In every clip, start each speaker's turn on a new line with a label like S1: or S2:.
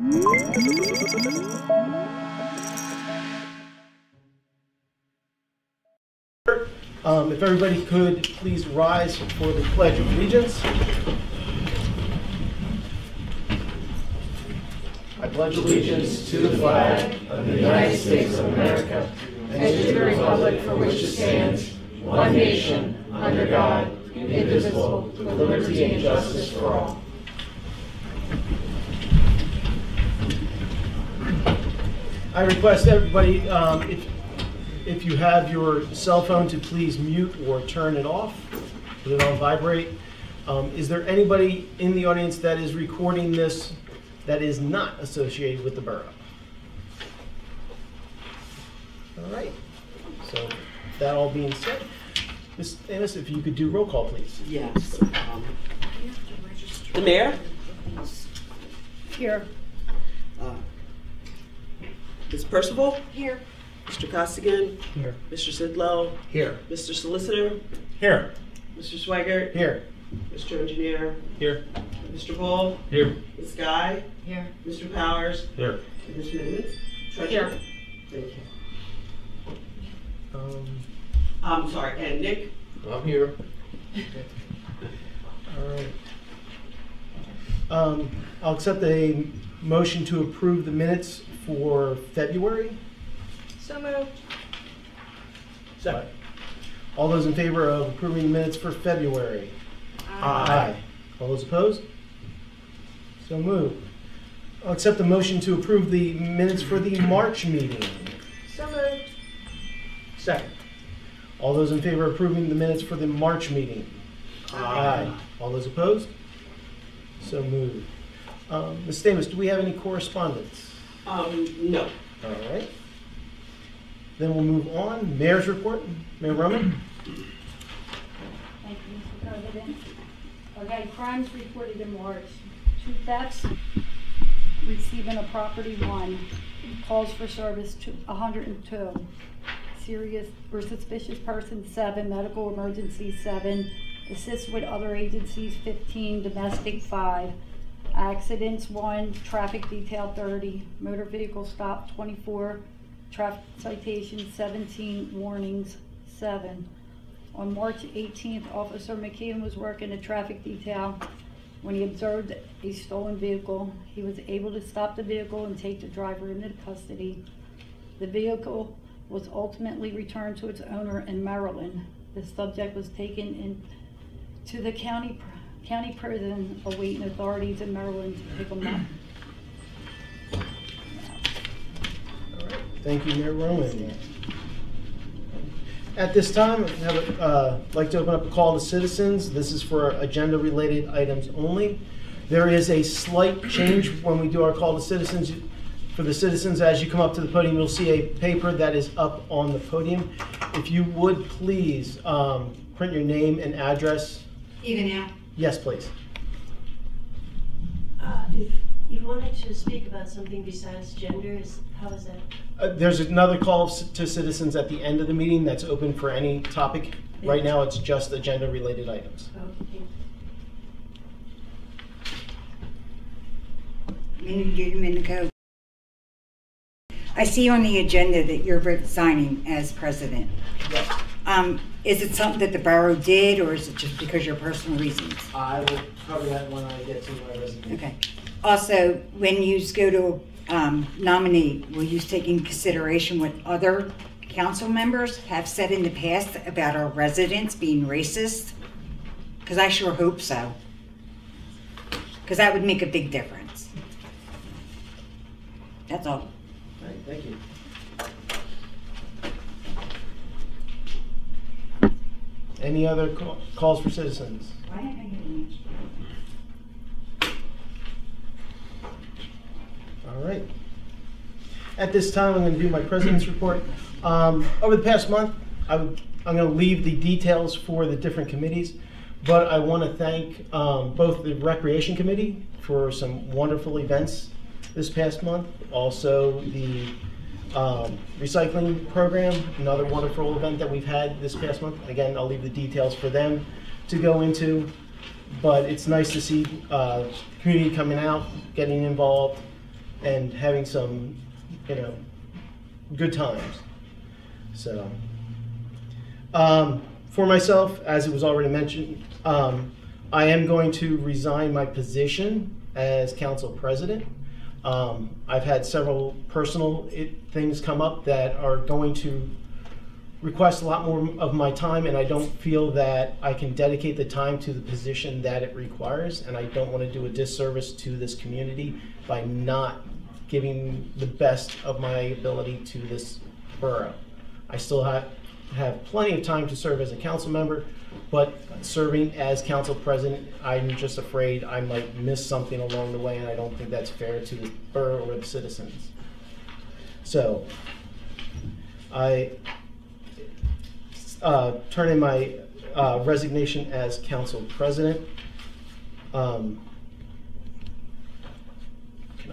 S1: If everybody could please rise for the Pledge of Allegiance. I pledge allegiance to the flag of the United States of America and to the republic for which it stands, one nation, under God, indivisible, with liberty and justice for all. I request everybody, if you have your cell phone, to please mute or turn it off, put it on vibrate. Is there anybody in the audience that is recording this that is not associated with the borough? All right, so that all being said, Ms. Stamis, if you could do roll call, please.
S2: Yes. The mayor?
S3: Here.
S2: Ms. Purcival?
S3: Here.
S2: Mr. Costigan?
S1: Here.
S2: Mr. Sidlow?
S1: Here.
S2: Mr. Solicitor?
S1: Here.
S2: Mr. Sweigart?
S1: Here.
S2: Mr. Engineer?
S1: Here.
S2: Mr. Bull?
S1: Here.
S2: Ms. Guy?
S3: Here.
S2: Mr. Powers?
S1: Here.
S2: And Ms. Minutes?
S3: Here.
S2: Thank you.
S1: I'm
S2: sorry, and Nick?
S1: I'm here. All right. I'll accept a motion to approve the minutes for February.
S3: So moved.
S1: Second. All those in favor of approving the minutes for February? Aye. All those opposed? So moved. I'll accept the motion to approve the minutes for the March meeting.
S3: So moved.
S1: Second. All those in favor of approving the minutes for the March meeting? Aye. All those opposed? So moved. Ms. Stamis, do we have any correspondence?
S2: No.
S1: All right. Then we'll move on. Mayor's report. Mayor Roman.
S3: Thank you, Mr. President. Okay, crimes reported in March. 2 thefts, receiving a property 1, calls for service 102, serious or suspicious person 7, medical emergency 7, assist with other agencies 15, domestic 5, accidents 1, traffic detail 30, motor vehicle stop 24, traffic citations 17, warnings 7. On March 18th, Officer McKeon was working a traffic detail. When he observed a stolen vehicle, he was able to stop the vehicle and take the driver into custody. The vehicle was ultimately returned to its owner in Maryland. The subject was taken to the county prison, awaiting authorities in Maryland to pick him up.
S1: All right. Thank you, Mayor Roman. At this time, I'd like to open up a call to citizens. This is for agenda-related items only. There is a slight change when we do our call to citizens. For the citizens, as you come up to the podium, you'll see a paper that is up on the podium. If you would please print your name and address.
S4: Even now?
S1: Yes, please.
S4: If you wanted to speak about something besides gender, how is that?
S1: There's another call to citizens at the end of the meeting that's open for any topic. Right now, it's just agenda-related items.
S4: Okay.
S5: Domenico. I see on the agenda that you're resigning as president.
S1: Yes.
S5: Is it something that the borough did, or is it just because of your personal reasons?
S1: I will cover that when I get to my resignation.
S5: Okay. Also, when you go to nominate, will you take into consideration what other council members have said in the past about our residents being racist? Because I sure hope so. Because that would make a big difference. That's all.
S1: All right, thank you. Any other calls for citizens?
S5: Why didn't I get an answer?
S1: All right. At this time, I'm going to do my president's report. Over the past month, I'm going to leave the details for the different committees, but I want to thank both the Recreation Committee for some wonderful events this past month, also the recycling program, another wonderful event that we've had this past month. Again, I'll leave the details for them to go into, but it's nice to see community coming out, getting involved, and having some, good times. So, for myself, as it was already mentioned, I am going to resign my position as council president. I've had several personal things come up that are going to request a lot more of my time, and I don't feel that I can dedicate the time to the position that it requires, and I don't want to do a disservice to this community by not giving the best of my ability to this borough. I still have plenty of time to serve as a council member, but serving as council president, I'm just afraid I might miss something along the way, and I don't think that's fair to the borough or the citizens. So I turn in my resignation as council president. Can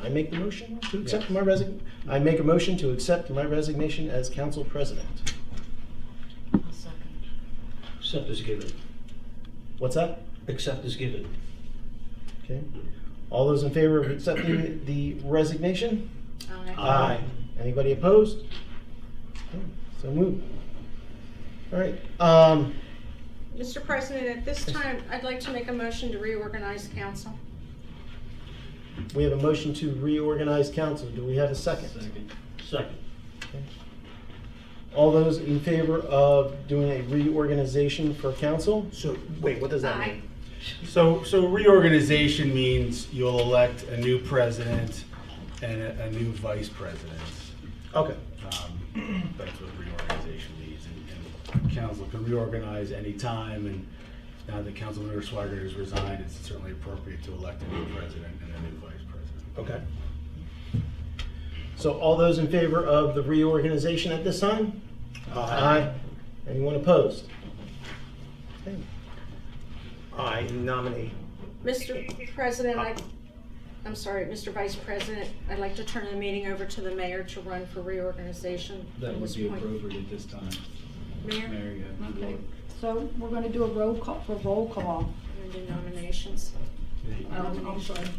S1: I make the motion to accept my resignation? I make a motion to accept my resignation as council president.
S6: Accept as given.
S1: What's that?
S6: Accept as given.
S1: Okay. All those in favor of accepting the resignation?
S6: Aye.
S1: Anybody opposed? Okay, so moved. All right.
S7: Mr. President, at this time, I'd like to make a motion to reorganize council.
S1: We have a motion to reorganize council. Do we have a second?
S6: Second.
S1: Okay. All those in favor of doing a reorganization for council?
S8: So, wait, what does that
S7: Aye.
S8: mean? So reorganization means you'll elect a new president and a new vice president.
S1: Okay.
S8: That's what reorganization means. And council can reorganize any time, and now that Councilman Sweigart has resigned, it's certainly appropriate to elect a new president and a new vice president.
S1: Okay. So all those in favor of the reorganization at this time? Aye. Anyone opposed? Okay.
S8: I nominate.
S7: Mr. President, I'm sorry, Mr. Vice President, I'd like to turn the meeting over to the mayor to run for reorganization.
S9: That
S7: at
S9: would
S7: this
S9: be
S7: point.
S9: appropriate at this time.
S7: Mayor,
S9: Mayor, you have the
S3: Okay,
S9: floor.
S3: so we're gonna do a roll call.
S7: we're gonna do nominations.
S3: I'm sorry.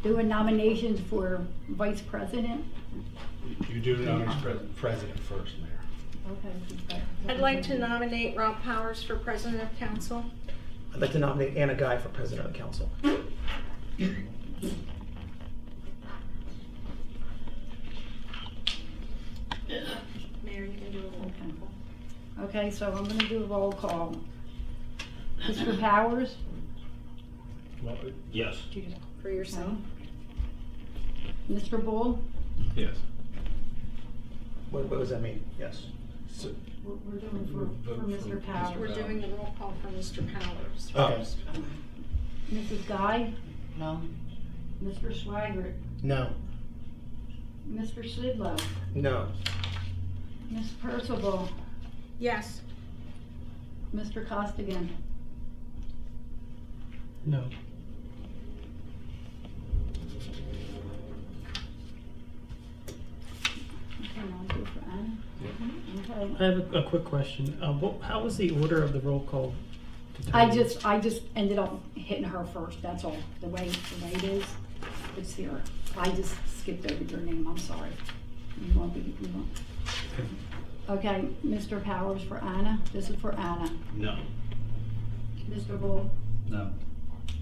S3: Doing nominations for vice president.
S8: You do nominate president first, Mayor.
S3: Okay.
S7: I'd like to nominate Rob Powers for president of council.
S8: I'd like to nominate Anna Guy for president of the council.
S7: Mayor, you can do a roll call.
S3: Okay, so I'm gonna do a roll call. Mr. Powers?
S6: Yes.
S7: For yourself.
S3: Mr. Bull?
S9: Yes.
S8: What does that mean? Yes.
S3: We're doing for Mr. Powers.
S7: We're doing the roll call for Mr. Powers.
S1: Okay.
S3: Mrs. Guy?
S2: No.
S3: Mr. Sweigart?
S1: No.
S3: Mr. Sidlow?
S8: No.
S3: Ms. Purcival?
S7: Yes.
S3: Mr. Costigan?
S8: No.
S3: Okay, now I'll do it for Anna. Okay.
S10: I have a quick question. How was the order of the roll call?
S3: I just ended up hitting her first, that's all. The way it is, it's here. I just skipped over your name, I'm sorry. You want. Okay, Mr. Powers for Anna. This is for Anna.
S6: No.
S3: Mr. Bull,
S9: No.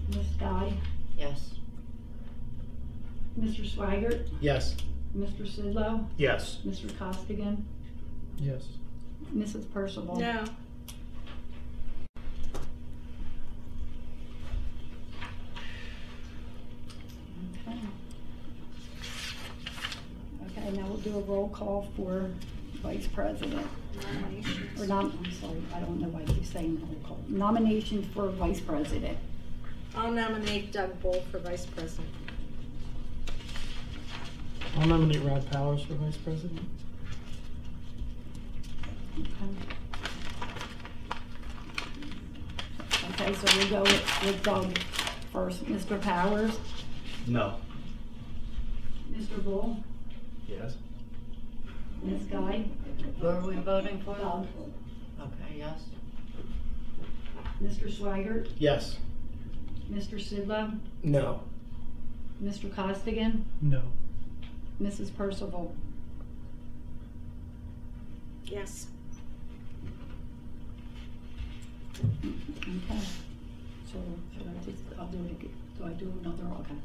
S3: Ms. Guy,
S2: Yes.
S3: Mr. Sweigart,
S1: Yes.
S3: Mr. Sidlow,
S8: Yes.
S3: Mr. Costigan,
S1: Yes.
S3: Mrs. Purcival.
S7: No.
S3: Okay. Okay, now we'll do a roll call for vice president.
S7: Nominations.
S3: Or not, I'm sorry, I don't know why you're saying roll call. Nominations for vice president.
S7: I'll nominate Doug Bull for vice president.
S10: I'll nominate Rob Powers for vice president.
S3: Okay, so we'll go with Doug first. Mr. Powers,
S6: No.
S3: Mr. Bull,
S9: Yes.
S3: Ms. Guy,
S2: Who are we voting for?
S3: Doug,
S2: Okay, yes.
S3: Mr. Sweigart,
S1: Yes.
S3: Mr. Sidlow,
S8: No.
S3: Mr. Costigan,
S10: No.
S3: Mrs. Purcival.
S7: Yes.
S3: Okay. So, I'll do it again. Do I do another? Okay.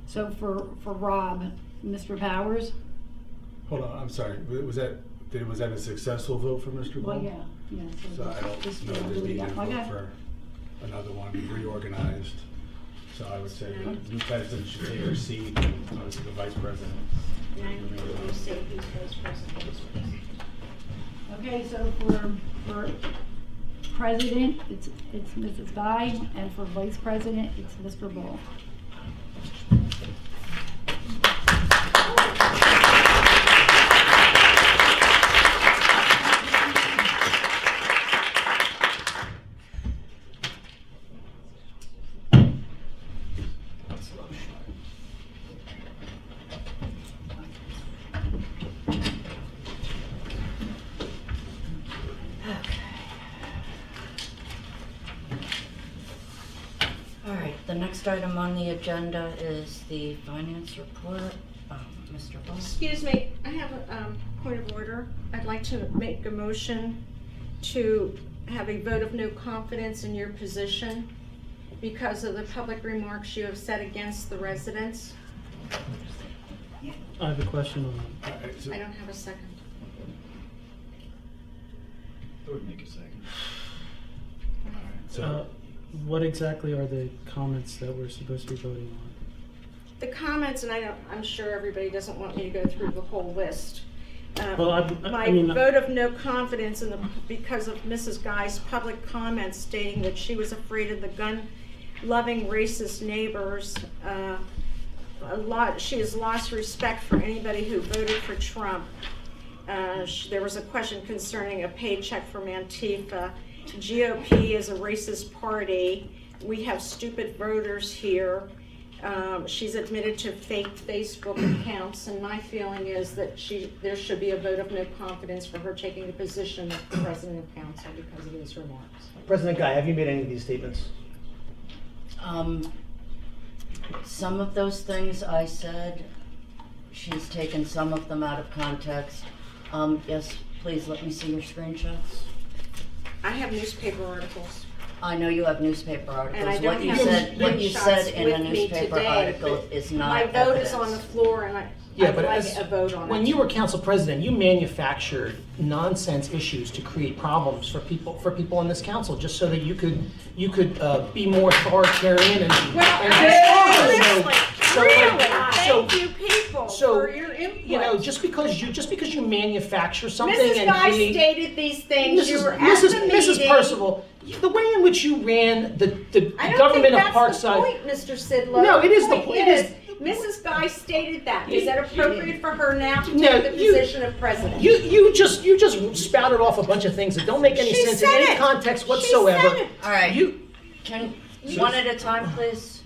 S3: So for Rob, Mr. Powers?
S8: Hold on, I'm sorry, was that a successful vote for Mr. Bull?
S3: Well, yeah.
S8: So I don't know, there's need to vote
S3: Okay.
S8: for another one, be reorganized. So I would say the new president should take her seat, and obviously the vice president.
S7: And I will say who's vice president.
S3: Okay, so for president, it's Mrs. Guy, and for vice president, it's Mr. Bull.
S2: All right, the next item on the agenda is the finance report. Mr. Bull?
S7: Excuse me, I have a point of order. I'd like to make a motion to have a vote of no confidence in your position because of the public remarks you have said against the residents.
S10: I have a question on that.
S7: I don't have a second.
S9: I would make a second.
S8: So,
S10: What exactly are the comments that we're supposed to be voting on?
S7: The comments, and I'm sure everybody doesn't want me to go through the whole list.
S10: Well,
S7: My vote of no confidence because of Mrs. Guy's public comments stating that she was afraid of the gun-loving racist neighbors. She has lost respect for anybody who voted for Trump. There was a question concerning a paycheck from Antifa. GOP is a racist party. We have stupid voters here. She's admitted to fake Facebook accounts, and my feeling is that there should be a vote of no confidence for her taking the position of President of Council because of these remarks.
S1: President Guy, have you made any of these statements?
S2: Some of those things I said, she's taken some of them out of context. Yes, please let me see your screenshots.
S7: I have newspaper articles.
S2: I know you have newspaper articles.
S7: And I don't have
S2: What you said
S7: screenshots
S2: in a
S7: with me
S2: newspaper
S7: today,
S2: article
S7: but
S2: is not
S7: My vote is on the
S2: evidence.
S7: floor, and I would like a vote on it.
S11: When you were council president, you manufactured nonsense issues to create problems for people in this council, just so that you could be more authoritarian and
S7: Seriously,
S11: so-
S7: really,
S11: so-
S7: thank you people
S11: so,
S7: for your input.
S11: you know, just because you manufacture something
S7: Mrs.
S11: and
S7: Guy
S11: create.
S7: stated these things. You were at the
S11: Mrs.
S7: meeting.
S11: Percival, the way in which you ran the
S7: I don't
S11: government
S7: think
S11: of
S7: that's the
S11: Parkside.
S7: point, Mr. Sidlow.
S11: No, it is the
S7: point.
S11: point. It is-
S7: Mrs. Guy stated that. Is that appropriate for her now to
S11: No,
S7: take the
S11: you-
S7: position of president?
S11: You just spouted off a bunch of things that don't make any
S7: She
S11: sense in
S7: said
S11: any
S7: it.
S11: context
S7: She
S11: whatsoever.
S7: said it.
S2: All right,
S11: You
S2: one at a time, please.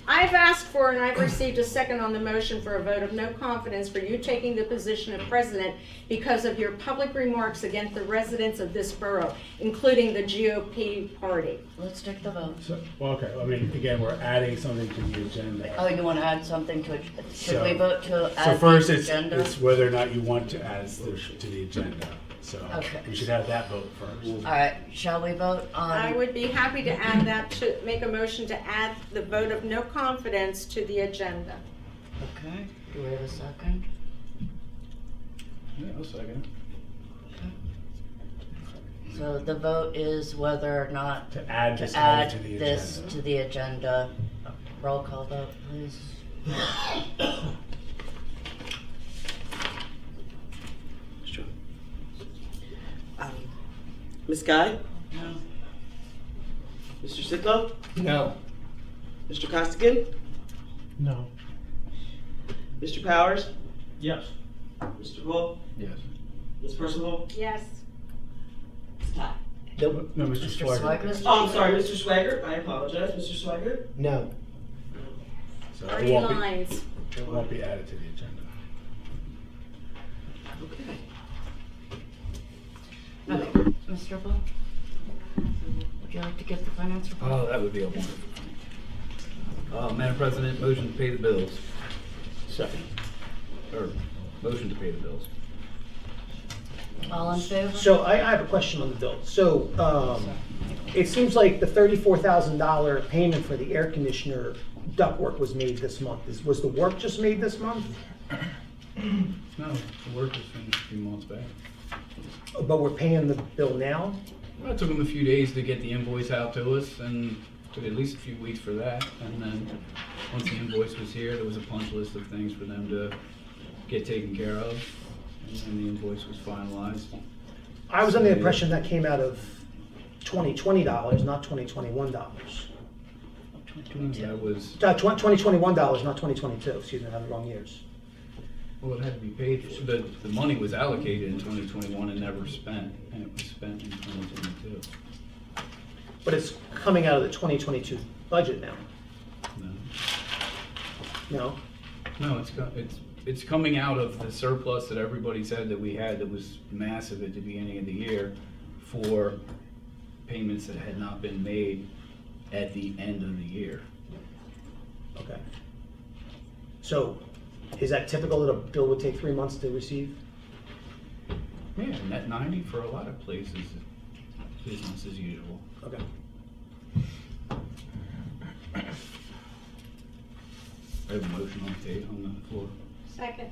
S7: I've asked for and I've received a second on the motion for a vote of no confidence for you taking the position of president because of your public remarks against the residents of this borough, including the GOP party.
S2: Let's take the vote.
S8: so, well, okay, I mean, again, we're adding something to the agenda.
S2: Oh, you want to add something to it? Should
S8: So-
S2: we vote to
S8: So
S2: add
S8: first,
S2: the
S8: it's
S2: agenda?
S8: whether or not you want to add this to the agenda. So
S2: Okay.
S8: we should have that vote first.
S2: All right, shall we vote
S7: I
S2: on,
S7: would be happy to add that, to make a motion to add the vote of no confidence to the agenda.
S2: okay, do we have a second?
S9: Yeah, I'll second
S2: So the vote is whether or not
S8: To add
S2: to
S8: this
S2: add
S8: item to the
S2: this
S8: agenda.
S2: to the agenda. Roll call vote, please.
S12: Ms. Guy?
S2: No.
S12: Mr. Sidlow?
S11: no.
S12: Mr. Costigan?
S10: No.
S12: Mr. Powers?
S6: Yes.
S12: Mr. Bull?
S9: it. Yes.
S12: Ms. Percival?
S7: Yes.
S8: No, Mr.
S2: Mr.
S8: Sweigart.
S2: Sweigart?
S12: Oh, I'm sorry, Mr. Sweigart. I apologize, Mr. Sweigart.
S1: No.
S8: So
S7: Party lines.
S8: it won't be added to the agenda.
S12: Okay.
S2: Okay, Mr. Bull? Would you like to give the finance report?
S9: Oh, that would be a wonderful. Madam President, motion to pay the bills.
S11: Second.
S9: Or, motion to pay the bills.
S2: All in favor?
S11: So I have a question on the bill. So it seems like the $34,000 payment for the air conditioner ductwork was made this month. Was the work just made this month?
S8: No, the work was finished a few months back.
S11: But we're paying the bill now?
S8: Well, it took them a few days to get the invoice out to us, and took at least a few weeks for that. And then once the invoice was here, there was a punch list of things for them to get taken care of, and then the invoice was finalized.
S11: I was under the impression that came out of $2020, not $2021.
S8: That was,
S11: $2021, not 2022. Excuse me, I have the wrong years.
S8: well, it had to be paid for. The money was allocated in 2021 and never spent, and it was spent in 2022.
S11: But it's coming out of the 2022 budget now.
S8: No.
S11: No?
S8: No, it's coming out of the surplus that everybody said that we had that was massive at the beginning of the year for payments that had not been made at the end of the year.
S11: Okay. So is that typical that a bill would take 3 months to receive?
S8: Yeah, net 90 for a lot of places, business as usual.
S11: Okay.
S8: I have a motion on the table, on the floor.
S3: Second.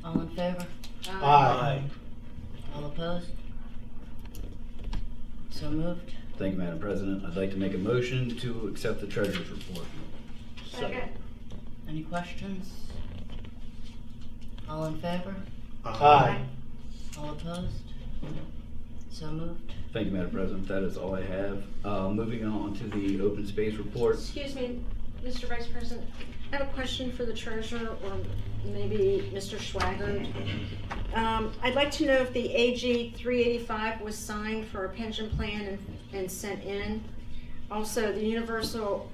S2: All in favor?
S11: Aye.
S2: All opposed? So moved.
S9: Thank you, Madam President. I'd like to make a motion to accept the treasurer's report.
S3: Second.
S2: Any questions? All in favor?
S11: Aye.
S2: All opposed? So moved.
S9: Thank you, Madam President. That is all I have. Moving on to the open space report.
S7: Excuse me, Mr. Vice President, I have a question for the treasurer or maybe Mr. Sweigart. I'd like to know if the AG 385 was signed for a pension plan and sent in. Also, the universal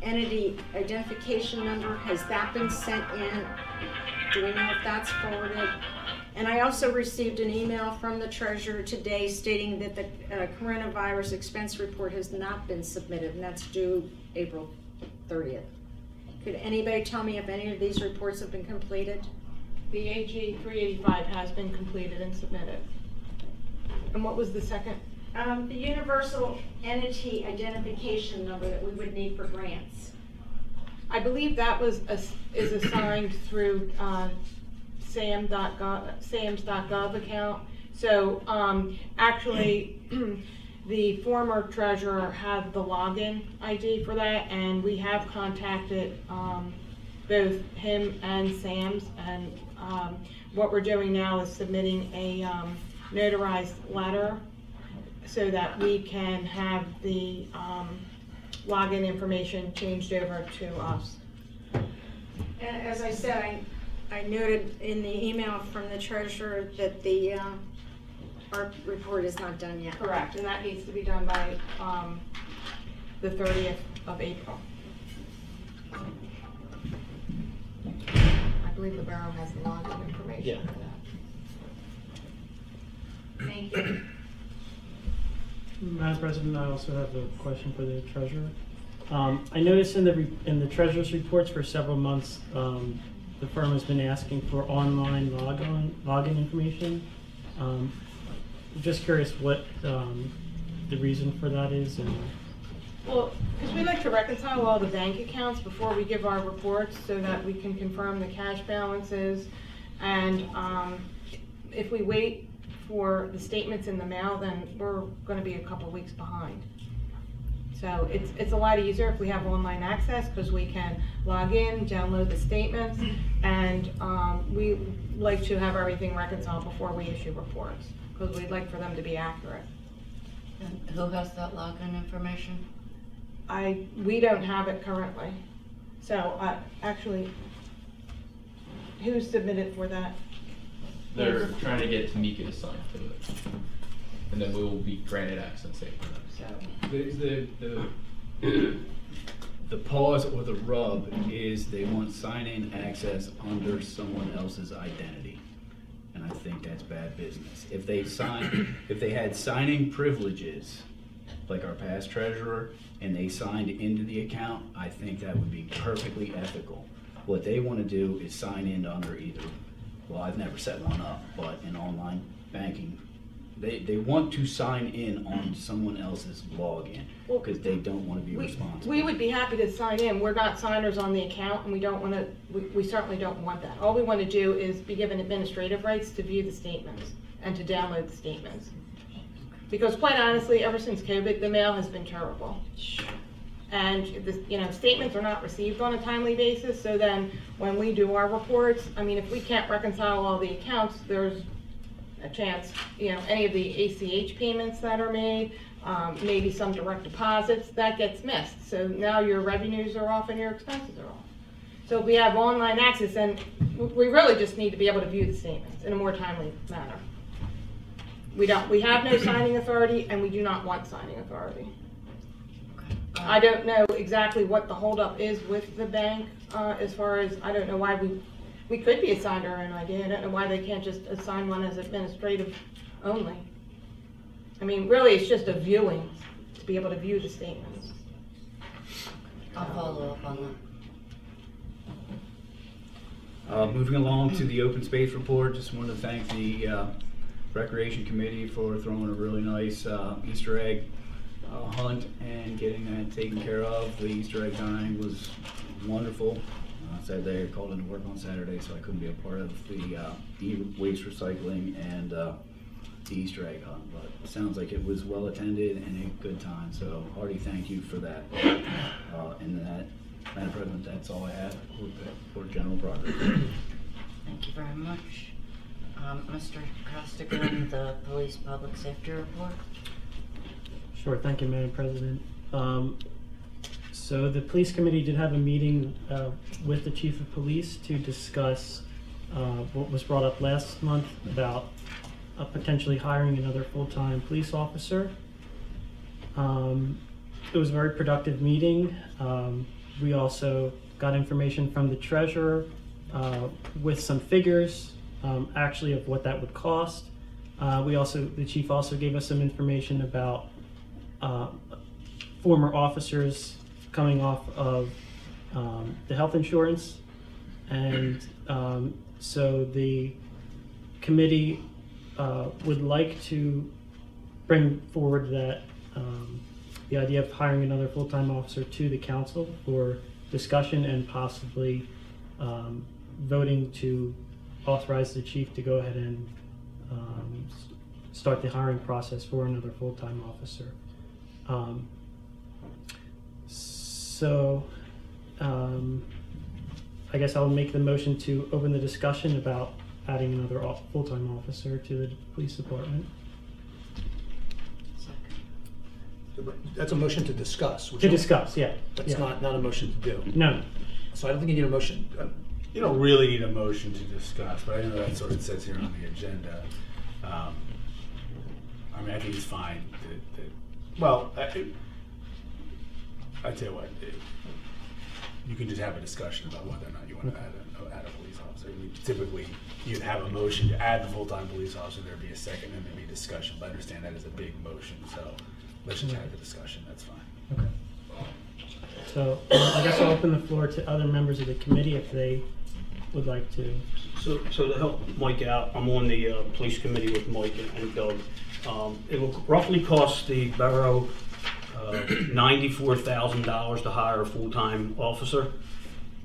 S7: entity identification number, has that been sent in? Do we know if that's forwarded? And I also received an email from the treasurer today stating that the coronavirus expense report has not been submitted, and that's due April 30th. Could anybody tell me if any of these reports have been completed?
S13: The AG 385 has been completed and submitted. And what was the second?
S7: The universal entity identification number that we would need for grants.
S13: I believe that was is assigned through SAMS.gov account. So actually, the former treasurer had the login ID for that, and we have contacted both him and SAMS, and what we're doing now is submitting a notarized letter so that we can have the login information changed over to us.
S7: And as I said, I noted in the email from the treasurer that the our report is not done yet.
S13: Correct, and that needs to be done by the 30th of April. I believe the borough has the login information for that.
S7: Thank you.
S10: Madam President, I also have a question for the treasurer. I noticed in the treasurer's reports for several months, the firm has been asking for online login information. Just curious what the reason for that is.
S13: Well, because we like to reconcile all the bank accounts before we give our reports so that we can confirm the cash balances. And if we wait for the statements in the mail, then we're going to be a couple weeks behind. So it's a lot easier if we have online access, because we can log in, download the statements, and we like to have everything reconciled before we issue reports, because we'd like for them to be accurate.
S2: And who has that login information?
S13: We don't have it currently. So actually, who submitted for that?
S14: They're trying to get Timika to sign to it, and then we will be granted access after that.
S8: The pause or the rub is they want sign-in access under someone else's identity, and I think that's bad business. If they had signing privileges
S9: like our past treasurer, and they signed into the account, I think that would be perfectly ethical. What they want to do is sign in under either, well, I've never set one up, but in online banking, they want to sign in on someone else's login because they don't want to be responsible.
S13: We would be happy to sign in. We're not signers on the account, and we don't want to, we certainly don't want that. All we want to do is be given administrative rights to view the statements and to download the statements. Because quite honestly, ever since COVID, the mail has been terrible. And statements are not received on a timely basis, so then when we do our reports, I mean, if we can't reconcile all the accounts, there's a chance, any of the ACH payments that are made, maybe some direct deposits, that gets missed. So now your revenues are off and your expenses are off. So if we have online access, and we really just need to be able to view the statements in a more timely manner. We have no signing authority, and we do not want signing authority. I don't know exactly what the holdup is with the bank, as far as, I don't know why we could be assigned our own ID. I don't know why they can't just assign one as administrative only. I mean, really, it's just a viewing, to be able to view the statements.
S2: I'll follow up on
S9: that. Moving along to the open space report, just want to thank the Recreation Committee for throwing a really nice Easter egg hunt and getting that taken care of. The Easter egg hunting was wonderful. Said they called into work on Saturday, so I couldn't be a part of the e-waste recycling and the Easter egg hunt, but it sounds like it was well attended and a good time, so hearty thank you for that. And that, Madam President, that's all I have for general progress.
S2: Thank you very much. Mr. Costigan, the police public safety report.
S10: Sure, thank you, Madam President. So the police committee did have a meeting with the chief of police to discuss what was brought up last month about potentially hiring another full-time police officer. It was a very productive meeting. We also got information from the treasurer with some figures actually of what that would cost. The chief also gave us some information about former officers coming off of the health insurance, and so the committee would like to bring forward that the idea of hiring another full-time officer to the council for discussion and possibly voting to authorize the chief to go ahead and start the hiring process for another full-time officer. I guess I'll make the motion to open the discussion about adding another full-time officer to the police department.
S11: That's a motion to discuss.
S10: To discuss, yeah.
S11: That's not a motion to do.
S10: No.
S11: So I don't think you need a motion.
S8: You don't really need a motion to discuss, but I know that's what it says here on the agenda. I mean, I think it's fine. I tell you what, you can just have a discussion about whether or not you want to add a police officer. Typically, you'd have a motion to add the full-time police officer, there'd be a second, and there'd be a discussion, but I understand that is a big motion, so let's just have the discussion, that's fine.
S10: Okay. So I guess I'll open the floor to other members of the committee if they would like to.
S6: So to help Mike out, I'm on the police committee with Mike and Doug. It will roughly cost the borough $94,000 to hire a full-time officer.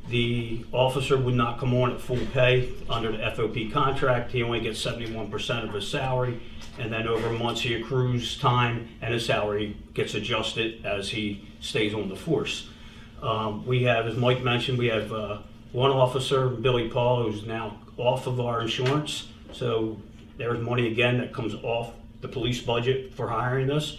S6: The officer would not come on at full pay under the FOP contract. He only gets 71% of his salary, and then over months he accrues time and his salary gets adjusted as he stays on the force. We have, as Mike mentioned, we have one officer, Billy Paul, who's now off of our insurance. So there's money again that comes off the police budget for hiring this.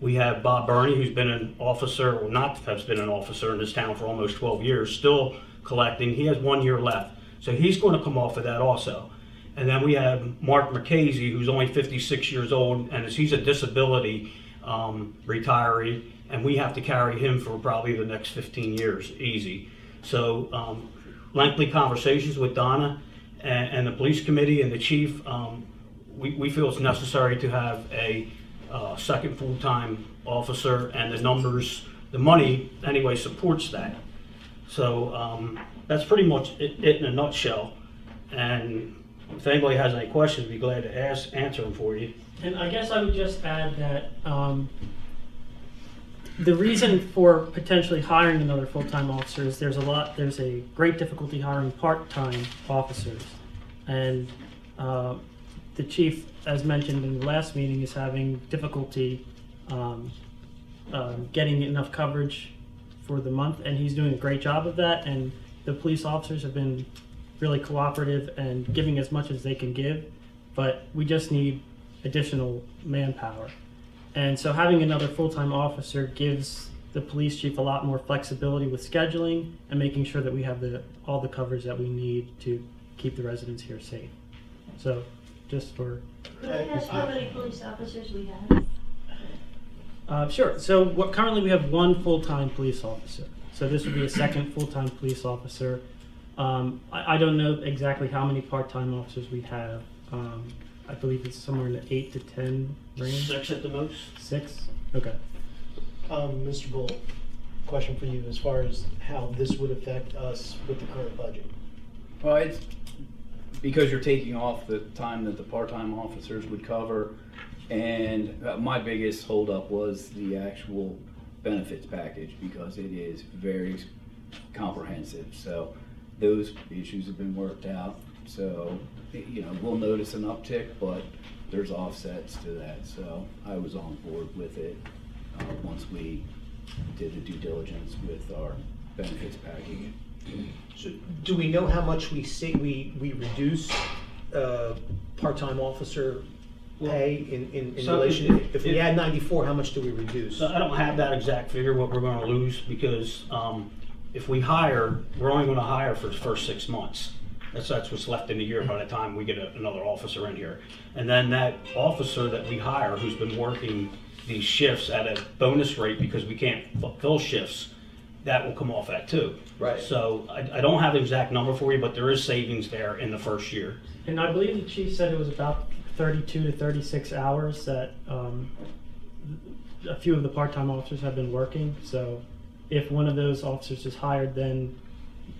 S6: We have Bob Burney, who's been an officer, or not has been an officer in this town for almost 12 years, still collecting. He has 1 year left. So he's going to come off of that also. And then we have Mark McCasey, who's only 56 years old, and he's a disability retiree, and we have to carry him for probably the next 15 years, easy. So lengthy conversations with Donna and the police committee and the chief. We feel it's necessary to have a second full-time officer, and the numbers, the money anyway supports that. So that's pretty much it in a nutshell. And if anybody has any questions, I'd be glad to answer them for you.
S10: And I guess I would just add that the reason for potentially hiring another full-time officer is there's a great difficulty hiring part-time officers. And the chief, as mentioned in the last meeting, is having difficulty getting enough coverage for the month, and he's doing a great job of that. And the police officers have been really cooperative and giving as much as they can give, but we just need additional manpower. And so having another full-time officer gives the police chief a lot more flexibility with scheduling and making sure that we have all the coverage that we need to keep the residents here safe. So just for...
S4: Could I ask how many police officers we have?
S10: Sure. So currently we have one full-time police officer. So this would be a second full-time police officer. I don't know exactly how many part-time officers we have. I believe it's somewhere in the 8 to 10 range.
S6: 6 at the most.
S10: 6? Okay.
S1: Mr. Bull, question for you as far as how this would affect us with the current budget.
S9: Well, it's because you're taking off the time that the part-time officers would cover, and my biggest holdup was the actual benefits package, because it is very comprehensive. So those issues have been worked out. So, you know, we'll notice an uptick, but there's offsets to that. So I was on board with it once we did the due diligence with our benefits package.
S11: So do we know how much we reduce part-time officer pay in relation? If we add 94, how much do we reduce?
S6: So I don't have that exact figure, what we're going to lose, because if we hire, we're only going to hire for the first 6 months. That's what's left in the year by the time we get another officer in here. And then that officer that we hire, who's been working these shifts at a bonus rate because we can't fill shifts, that will come off that too.
S11: Right.
S6: So I don't have the exact number for you, but there is savings there in the first year.
S10: And I believe the chief said it was about 32 to 36 hours that a few of the part-time officers have been working. So if one of those officers is hired, then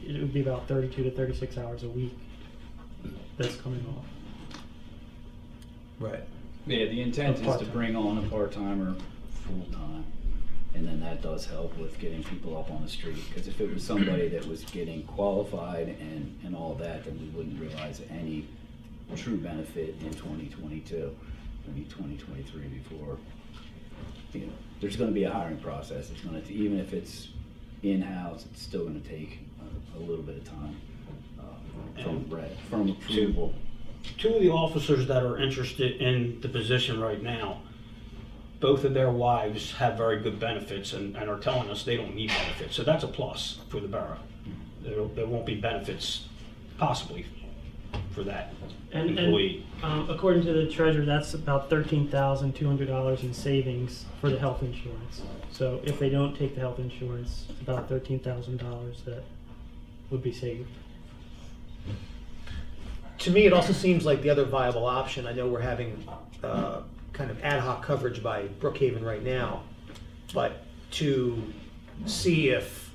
S10: it would be about 32 to 36 hours a week that's coming off.
S11: Right.
S9: Yeah, the intent is to bring on a part-timer full-time, and then that does help with getting people up on the street. Because if it was somebody that was getting qualified and all that, then we wouldn't realize any true benefit in 2022. Maybe 2023 before. You know, there's going to be a hiring process. It's going to, even if it's in-house, it's still going to take a little bit of time from approval.
S6: Two of the officers that are interested in the position right now, both of their wives have very good benefits and are telling us they don't need benefits. So that's a plus for the borough. There won't be benefits possibly for that employee.
S10: And according to the treasurer, that's about $13,200 in savings for the health insurance. So if they don't take the health insurance, it's about $13,000 that would be saved.
S11: To me, it also seems like the other viable option. I know we're having kind of ad hoc coverage by Brookhaven right now, but to see if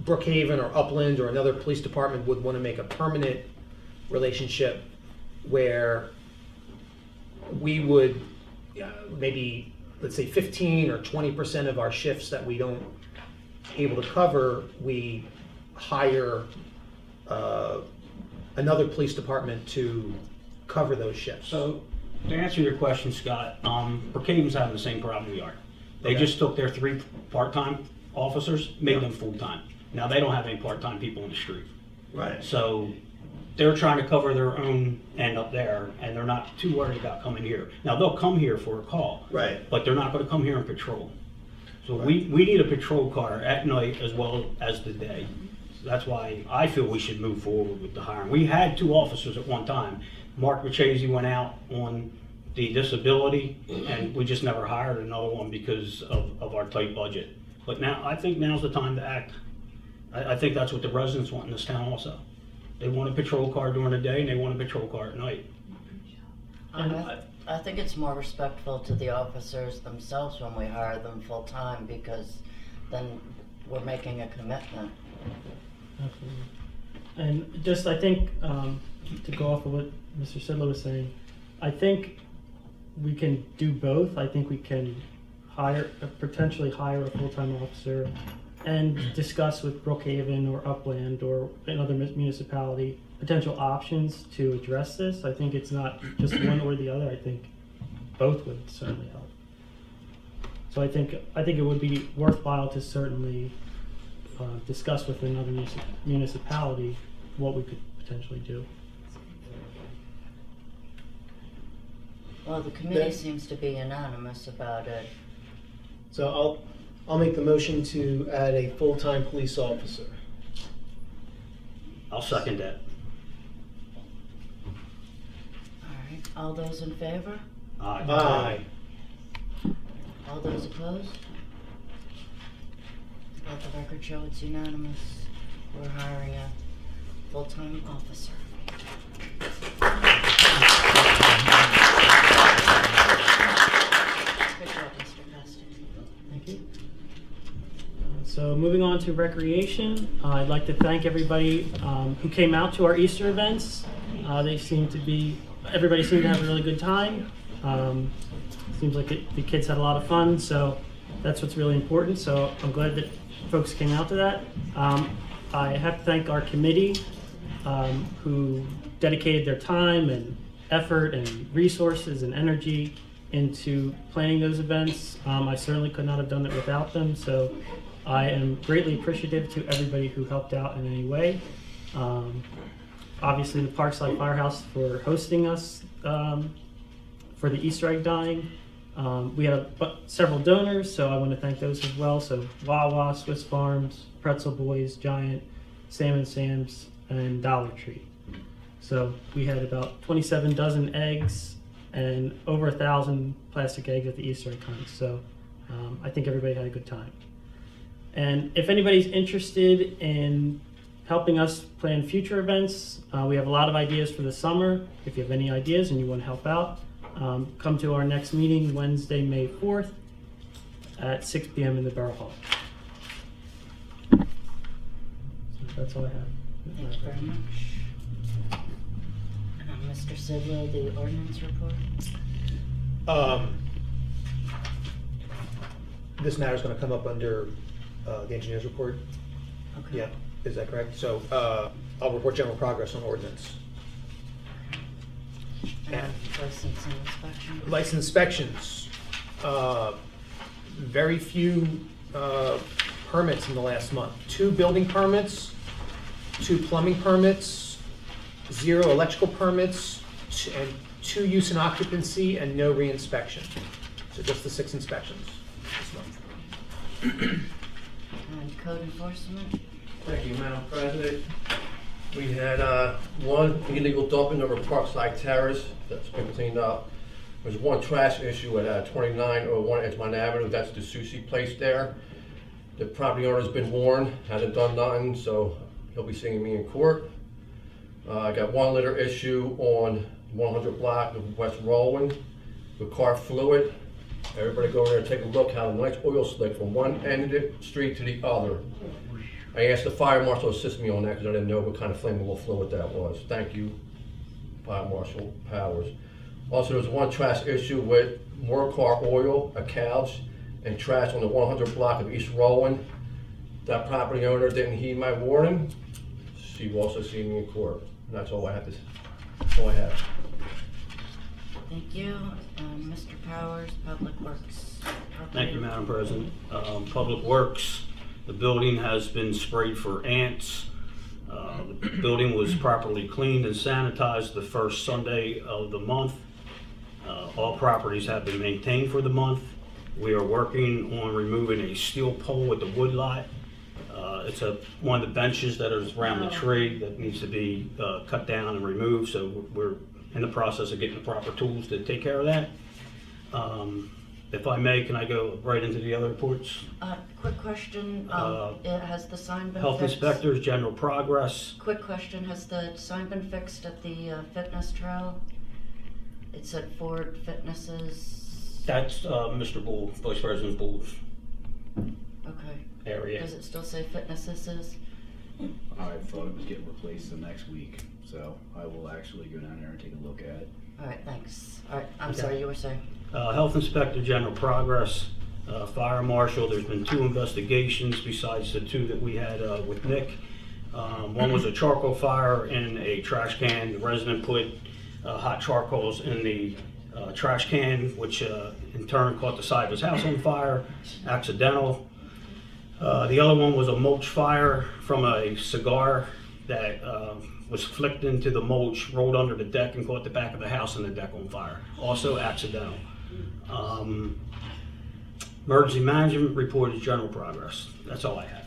S11: Brookhaven or Upland or another police department would want to make a permanent relationship where we would maybe, let's say 15 or 20% of our shifts that we don't able to cover, we hire another police department to cover those shifts.
S6: So to answer your question, Scott, Brookhaven's having the same problem we are. They just took their 3 part-time officers, made them full-time. Now they don't have any part-time people in the street.
S11: Right.
S6: So they're trying to cover their own end up there, and they're not too worried about coming here. Now they'll come here for a call,
S11: right?
S6: But they're not going to come here and patrol. So we need a patrol car at night as well as the day. So that's why I feel we should move forward with the hiring. We had 2 officers at one time. Mark Machese went out on the disability, and we just never hired another one because of our tight budget. But now, I think now's the time to act. I think that's what the residents want in this town also. They want a patrol car during the day, and they want a patrol car at night.
S2: I think it's more respectful to the officers themselves when we hire them full-time, because then we're making a commitment.
S10: Absolutely. And just, I think, to go off of what Mr. Sidlow was saying, I think we can do both. I think we can potentially hire a full-time officer and discuss with Brookhaven or Upland or another municipality potential options to address this. I think it's not just one or the other. I think both would certainly help. So I think it would be worthwhile to certainly discuss with another municipality what we could potentially do.
S2: Well, the committee seems to be unanimous about it.
S1: So I'll make the motion to add a full-time police officer.
S6: I'll second that.
S2: All right, all those in favor?
S6: Aye.
S1: Aye.
S2: All those opposed? Let the record show it's unanimous. We're hiring a full-time officer. Good job, Mr. Costigan.
S10: Thank you. So moving on to recreation, I'd like to thank everybody who came out to our Easter events. Everybody seemed to have a really good time. Seems like the kids had a lot of fun, so that's what's really important. So I'm glad that folks came out to that. I have to thank our committee who dedicated their time and effort and resources and energy into planning those events. I certainly could not have done it without them, so I am greatly appreciative to everybody who helped out in any way. Obviously the Parkside Firehouse for hosting us for the Easter egg dyeing. We had several donors, so I want to thank those as well. So Wawa, Swiss Farms, Pretzel Boys, Giant, Sam & Sam's, and Dollar Tree. So we had about 27 dozen eggs and over 1,000 plastic eggs at the Easter egg hunt. So I think everybody had a good time. And if anybody's interested in helping us plan future events, we have a lot of ideas for the summer. If you have any ideas and you want to help out, come to our next meeting Wednesday, May 4th at 6 p.m. in the Borough Hall. So that's all I have.
S2: Thank you very much. Mr. Sidlow, the ordinance report.
S11: This matter is going to come up under the engineer's report.
S2: Okay.
S11: Yeah, is that correct? So I'll report general progress on ordinance.
S2: And license and inspection.
S11: License inspections. Very few permits in the last month. 2 building permits, 2 plumbing permits, 0 electrical permits, and 2 use and occupancy, and no reinspection. So just the 6 inspections this month.
S2: And code enforcement.
S15: Thank you, Madam President. We had one illegal dumping over Parkside Terrace that's been cleaned up. There's 1 trash issue at 2901 Edgemont Avenue. That's the sushi place there. The property owner's been warned, hasn't done nothing, so he'll be seeing me in court. I got 1 litter issue on 100 block of West Rowan with car fluid. Everybody go over there and take a look how the nice oil slick from one end of the street to the other. I asked the fire marshal to assist me on that because I didn't know what kind of flammable fluid that was. Thank you, Fire Marshal Powers. Also, there's 1 trash issue with more car oil, a couch, and trash on the 100 block of East Rowan. That property owner didn't heed my warning. She will also see me in court. And that's all I have. That's all I have.
S2: Thank you. Mr. Powers, Public Works.
S6: Thank you, Madam President. Public Works, the building has been sprayed for ants. The building was properly cleaned and sanitized the first Sunday of the month. All properties have been maintained for the month. We are working on removing a steel pole at the wood lot. It's one of the benches that is around the tree that needs to be cut down and removed, so we're in the process of getting the proper tools to take care of that. If I may, can I go right into the other reports?
S2: Quick question, has the sign been
S6: Health
S2: fixed?
S6: inspectors, general progress.
S2: Quick question, has the sign been fixed at the fitness trail? It said Ford Fitnesses.
S6: That's Mr. Bull, Vice President Bull's
S2: Okay.
S6: area.
S2: Does it still say Fitnesses?
S9: I thought it was getting replaced the next week, so I will actually go down there and take a look at it.
S2: All right, thanks. All right, I'm
S6: Okay.
S2: sorry, you were saying?
S6: Health Inspector General progress, Fire Marshal, there's been 2 investigations besides the 2 that we had with Nick. One was a charcoal fire in a trash can. The resident put hot charcoals in the trash can, which in turn caught the side of his house on fire, accidental. The other one was a mulch fire from a cigar that was flicked into the mulch, rolled under the deck and caught the back of the house and the deck on fire, also accidental. Emergency management report is general progress. That's all I have.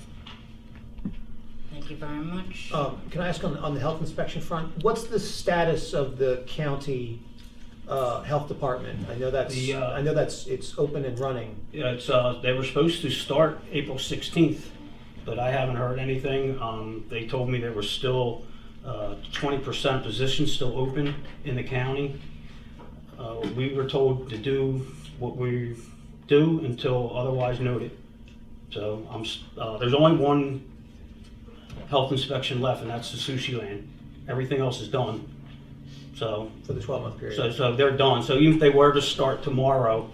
S2: Thank you very much.
S11: Can I ask on the health inspection front, what's the status of the county health department? I know that's it's open and running.
S6: Yeah, it's they were supposed to start April 16th, but I haven't heard anything. They told me there were still 20% positions still open in the county. We were told to do what we do until otherwise noted. So there's only one health inspection left, and that's the Sushi Land. Everything else is done. So
S11: for the 12-month period.
S6: So they're done. So even if they were to start tomorrow,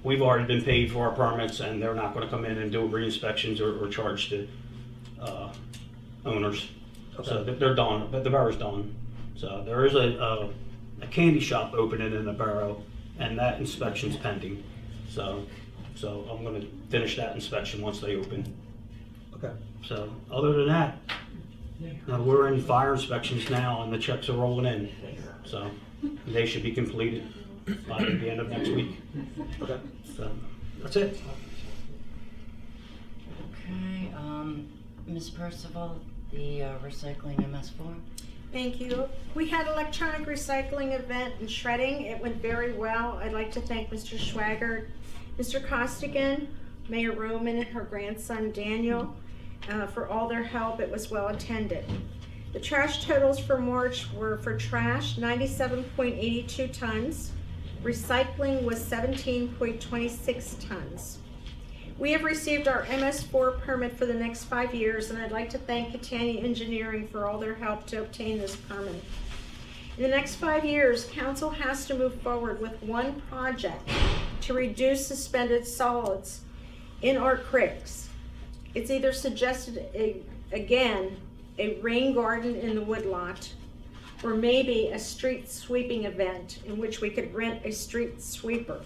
S6: we've already been paid for our permits, and they're not going to come in and do re-inspections or charge the owners.
S11: Okay.
S6: So they're done, but the borough's done. So there is a candy shop opening in the borough, and that inspection's pending. So I'm going to finish that inspection once they open.
S11: Okay.
S6: So other than that, we're in fire inspections now, and the checks are rolling in. So they should be completed by the end of next week.
S11: Okay.
S6: So that's it.
S2: Okay, Ms. Purcival, the recycling MS4.
S7: Thank you. We had electronic recycling event and shredding. It went very well. I'd like to thank Mr. Sweigart, Mr. Costigan, Mayor Roman, and her grandson Daniel for all their help. It was well attended. The trash totals for March were for trash 97.82 tons. Recycling was 17.26 tons. We have received our MS4 permit for the next 5 years, and I'd like to thank Catania Engineering for all their help to obtain this permit. In the next 5 years, Council has to move forward with one project to reduce suspended solids in our creeks. It's either suggested, again, a rain garden in the woodlot, or maybe a street sweeping event in which we could rent a street sweeper.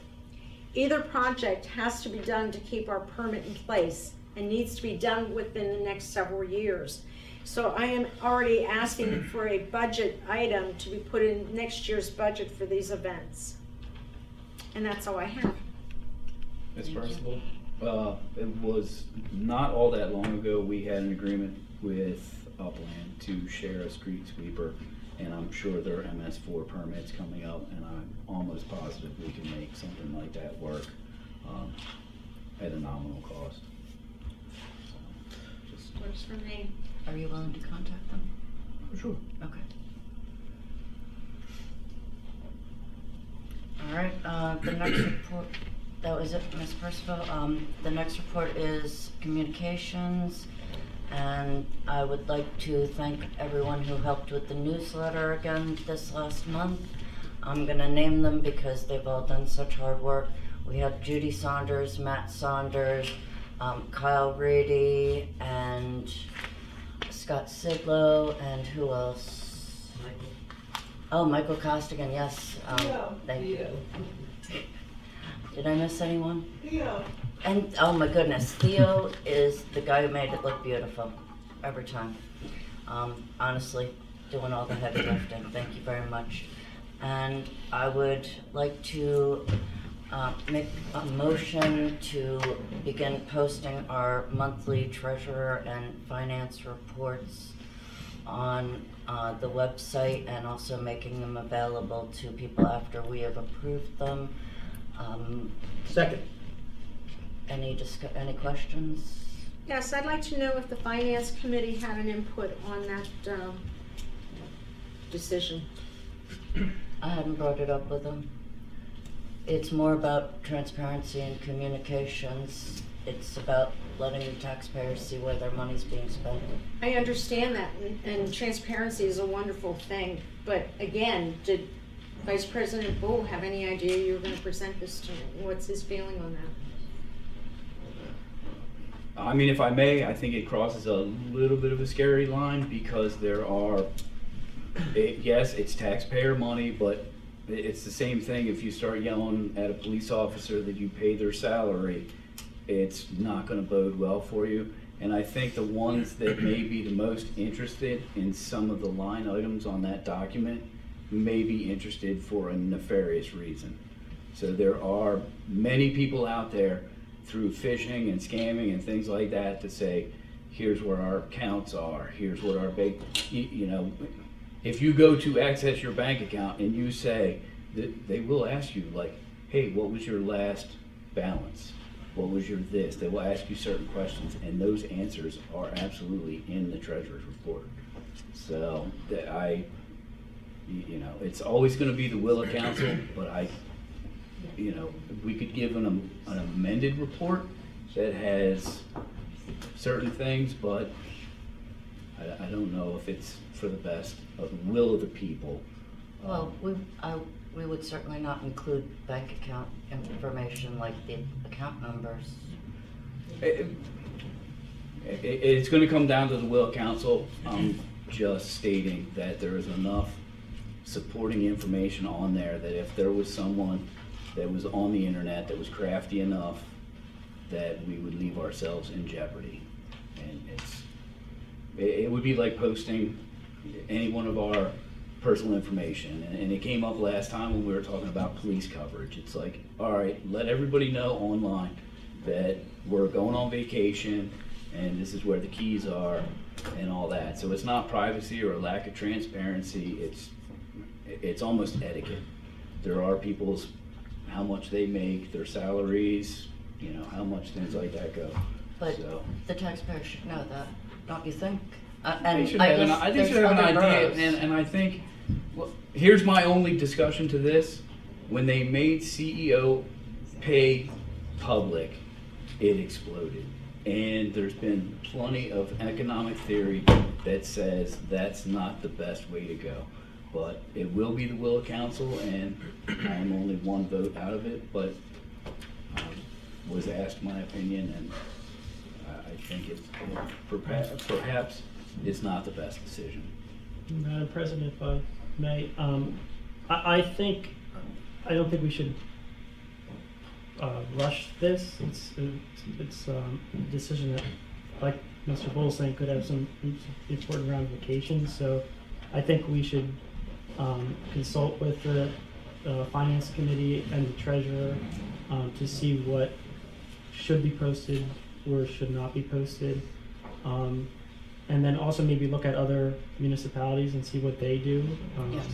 S7: Either project has to be done to keep our permit in place and needs to be done within the next several years. So I am already asking for a budget item to be put in next year's budget for these events. And that's all I have.
S9: Ms. Purcival, it was not all that long ago we had an agreement with Upland to share a street sweeper, and I'm sure there are MS4 permits coming up, and I'm almost positive we can make something like that work at a nominal cost. So, just
S7: Works for me.
S2: Are you willing to contact them?
S9: Sure.
S2: Okay. All right, the next report, that was it, Ms. Percival. The next report is communications, and I would like to thank everyone who helped with the newsletter again this last month. I'm gonna name them because they've all done such hard work. We have Judy Saunders, Matt Saunders, Kyle Reedy, and Scott Sidlow, and who else? Oh, Michael Costigan, yes. Thank you. Did I miss anyone?
S12: Theo.
S2: And, oh my goodness, Theo is the guy who made it look beautiful every time. Honestly, doing all the heavy lifting. Thank you very much. And I would like to make a motion to begin posting our monthly treasurer and finance reports on the website, and also making them available to people after we have approved them.
S11: Second.
S2: Any questions?
S7: Yes, I'd like to know if the Finance Committee had an input on that decision.
S2: I hadn't brought it up with him. It's more about transparency and communications. It's about letting the taxpayers see where their money's being spent.
S7: I understand that, and transparency is a wonderful thing, but again, did Vice President Bull have any idea you were going to present this to me? What's his feeling on that?
S9: I mean, if I may, I think it crosses a little bit of a scary line because there are, yes, it's taxpayer money, but it's the same thing if you start yelling at a police officer that you pay their salary, it's not going to bode well for you. And I think the ones that may be the most interested in some of the line items on that document may be interested for a nefarious reason. So there are many people out there through phishing and scamming and things like that to say, here's where our accounts are, here's what our bank, you know, if you go to access your bank account and you say, that they will ask you like, hey, what was your last balance? What was your this? They will ask you certain questions, and those answers are absolutely in the treasurer's report. So that you know, it's always going to be the will of council, but you know, we could give an amended report that has certain things, but I don't know if it's for the best of the will of the people.
S2: Well, we would certainly not include bank account information like the account numbers.
S9: It's going to come down to the will of council. I'm just stating that there is enough supporting information on there that if there was someone that was on the internet that was crafty enough, that we would leave ourselves in jeopardy. And it would be like posting any one of our personal information, and it came up last time when we were talking about police coverage. It's like, all right, let everybody know online that we're going on vacation and this is where the keys are and all that. So it's not privacy or a lack of transparency, it's almost etiquette. There are people's, how much they make, their salaries, you know, how much things like that go.
S2: But
S9: so
S2: the taxpayers should know that, don't you think?
S9: I think they should have an idea, and I think, well, here's my only discussion to this. When they made CEO pay public, it exploded. And there's been plenty of economic theory that says that's not the best way to go. But it will be the will of council, and I am only one vote out of it, but I was asked my opinion, and I think it's perhaps it's not the best decision.
S10: Madam President, if I may, I don't think we should rush this. It's a decision that, like Mr. Bull saying, could have some important ramifications. So I think we should consult with the Finance Committee and the Treasurer to see what should be posted or should not be posted. And then also maybe look at other municipalities and see what they do.
S2: Yes.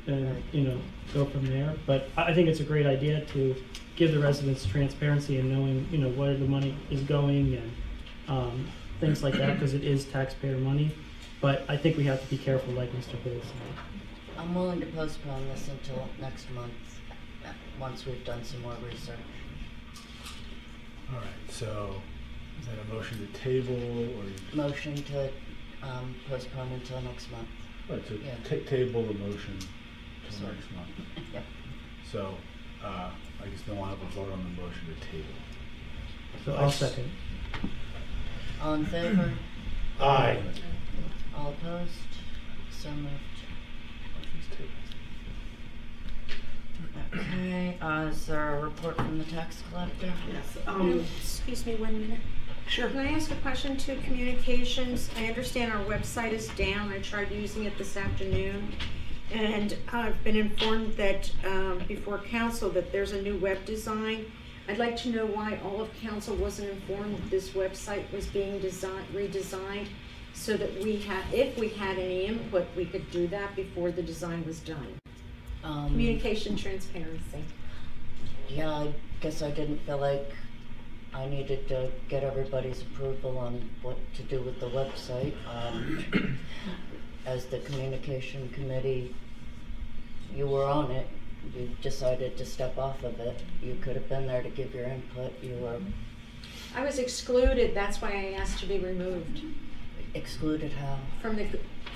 S10: And, you know, go from there. But I think it's a great idea to give the residents transparency and knowing, you know, where the money is going and things like that, because it is taxpayer money. But I think we have to be careful, like Mr. Bull said.
S2: I'm willing to postpone this until next month, once we've done some more research.
S8: All right, so is that a motion to table or?
S2: Motion to postpone until next month.
S8: Right, to
S2: Yeah.
S8: table the motion till
S2: Sorry.
S8: next month.
S2: Yep.
S8: So, I guess then we'll have a vote on the motion to table.
S10: So I'll second.
S2: All in favor?
S11: Aye.
S2: All opposed? So moved. Okay, is there a report from the tax collector?
S7: Yes. Excuse me 1 minute. Sure. Can I ask a question to communications? I understand our website is down. I tried using it this afternoon. And I've been informed that before council that there's a new web design. I'd like to know why all of council wasn't informed that this website was being redesigned, so that if we had any input, we could do that before the design was done. Communication transparency.
S2: Yeah, I guess I didn't feel like I needed to get everybody's approval on what to do with the website. As the communication committee, you were on it. You decided to step off of it. You could have been there to give your input. You were
S7: I was excluded, that's why I asked to be removed
S2: excluded how?
S7: from the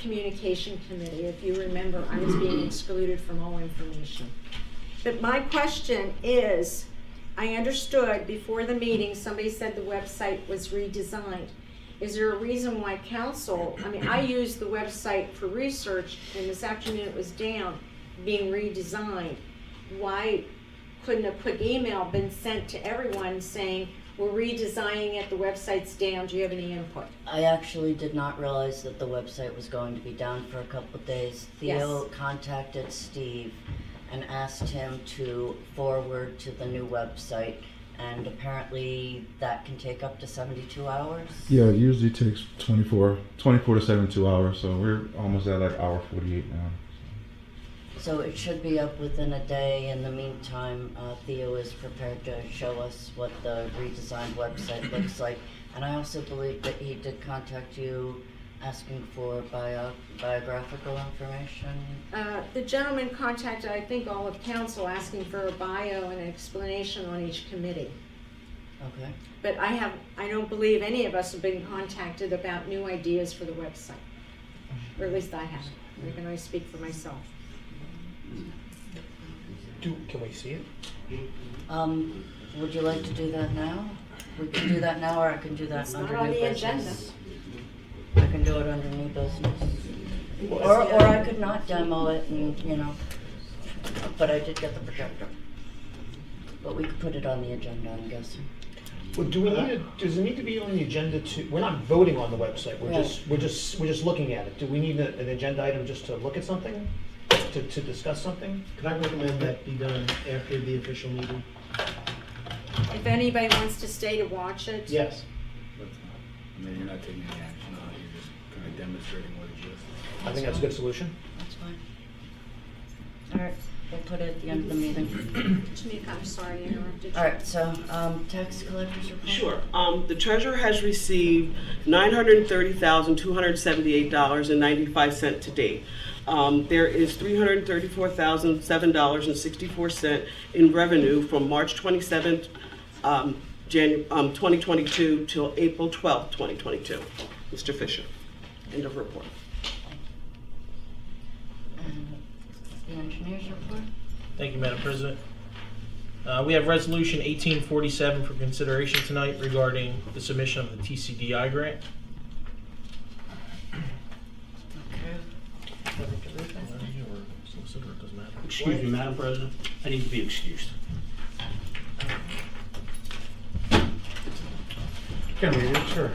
S7: communication committee. If you remember, I was being excluded from all information. But my question is, I understood before the meeting, somebody said the website was redesigned. Is there a reason why council, I mean, I used the website for research, and this afternoon it was down, being redesigned. Why couldn't a quick email been sent to everyone saying, we're redesigning it, the website's down, do you have any input?
S2: I actually did not realize that the website was going to be down for a couple of days. Theo contacted Steve and asked him to forward to the new website, and apparently that can take up to 72 hours.
S16: Yeah, it usually takes 24 to 72 hours, so we're almost at like hour 48 now.
S2: So it should be up within a day. In the meantime, Theo is prepared to show us what the redesigned website looks like. And I also believe that he did contact you asking for biographical information.
S7: The gentleman contacted, I think, all of council asking for a bio and an explanation on each committee.
S2: Okay.
S7: But I don't believe any of us have been contacted about new ideas for the website. Or at least I haven't. I can only speak for myself.
S11: Can we see it?
S2: Would you like to do that now? We can do that now, or I can do that
S7: It's
S2: under
S7: not on
S2: new
S7: the
S2: business. I can do it under new business. Or I could not demo it and, you know, but I did get the projector. But we could put it on the agenda, I'm guessing.
S11: Well, does it need to be on the agenda to, we're not voting on the website, we're just looking at it. Do we need an agenda item just to look at something? To discuss something?
S1: Could I recommend that be done after the official meeting?
S7: If anybody wants to stay to watch it.
S1: Yes.
S8: I mean, you're not taking any action on it, you're just kind of demonstrating what exists.
S11: I think that's a good solution.
S2: That's fine. All right, we'll put it at the end of the meeting.
S7: Timika, I'm sorry I interrupted you.
S2: All right, so tax collectors report?
S12: Sure. The treasurer has received $930,278.95 to date. There is $334,007.64 in revenue from March 27th, 2022 till April 12th, 2022. Mr. Fisher, end of report.
S2: And the engineer's report?
S17: Thank you, Madam President. We have Resolution 1847 for consideration tonight regarding the submission of the TCDI grant.
S6: Excuse me, Madam President, I need to be excused.
S8: Can read it, sure.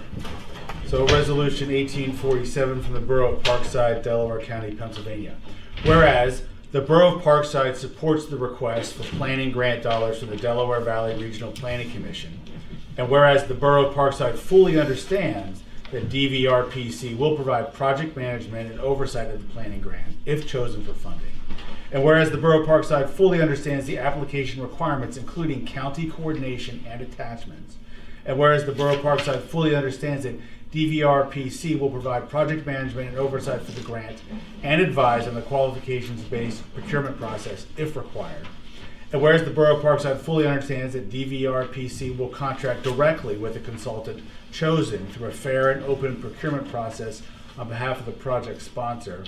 S8: So Resolution 1847 from the Borough of Parkside, Delaware County, Pennsylvania. Whereas the Borough of Parkside supports the request for planning grant dollars from the Delaware Valley Regional Planning Commission. And whereas the Borough of Parkside fully understands that DVRPC will provide project management and oversight of the planning grant if chosen for funding. And whereas the Borough of Parkside fully understands the application requirements, including county coordination and attachments. And whereas the Borough of Parkside fully understands that DVRPC will provide project management and oversight for the grant and advise on the qualifications-based procurement process if required. And whereas the Borough of Parkside fully understands that DVRPC will contract directly with a consultant chosen through a fair and open procurement process on behalf of the project sponsor.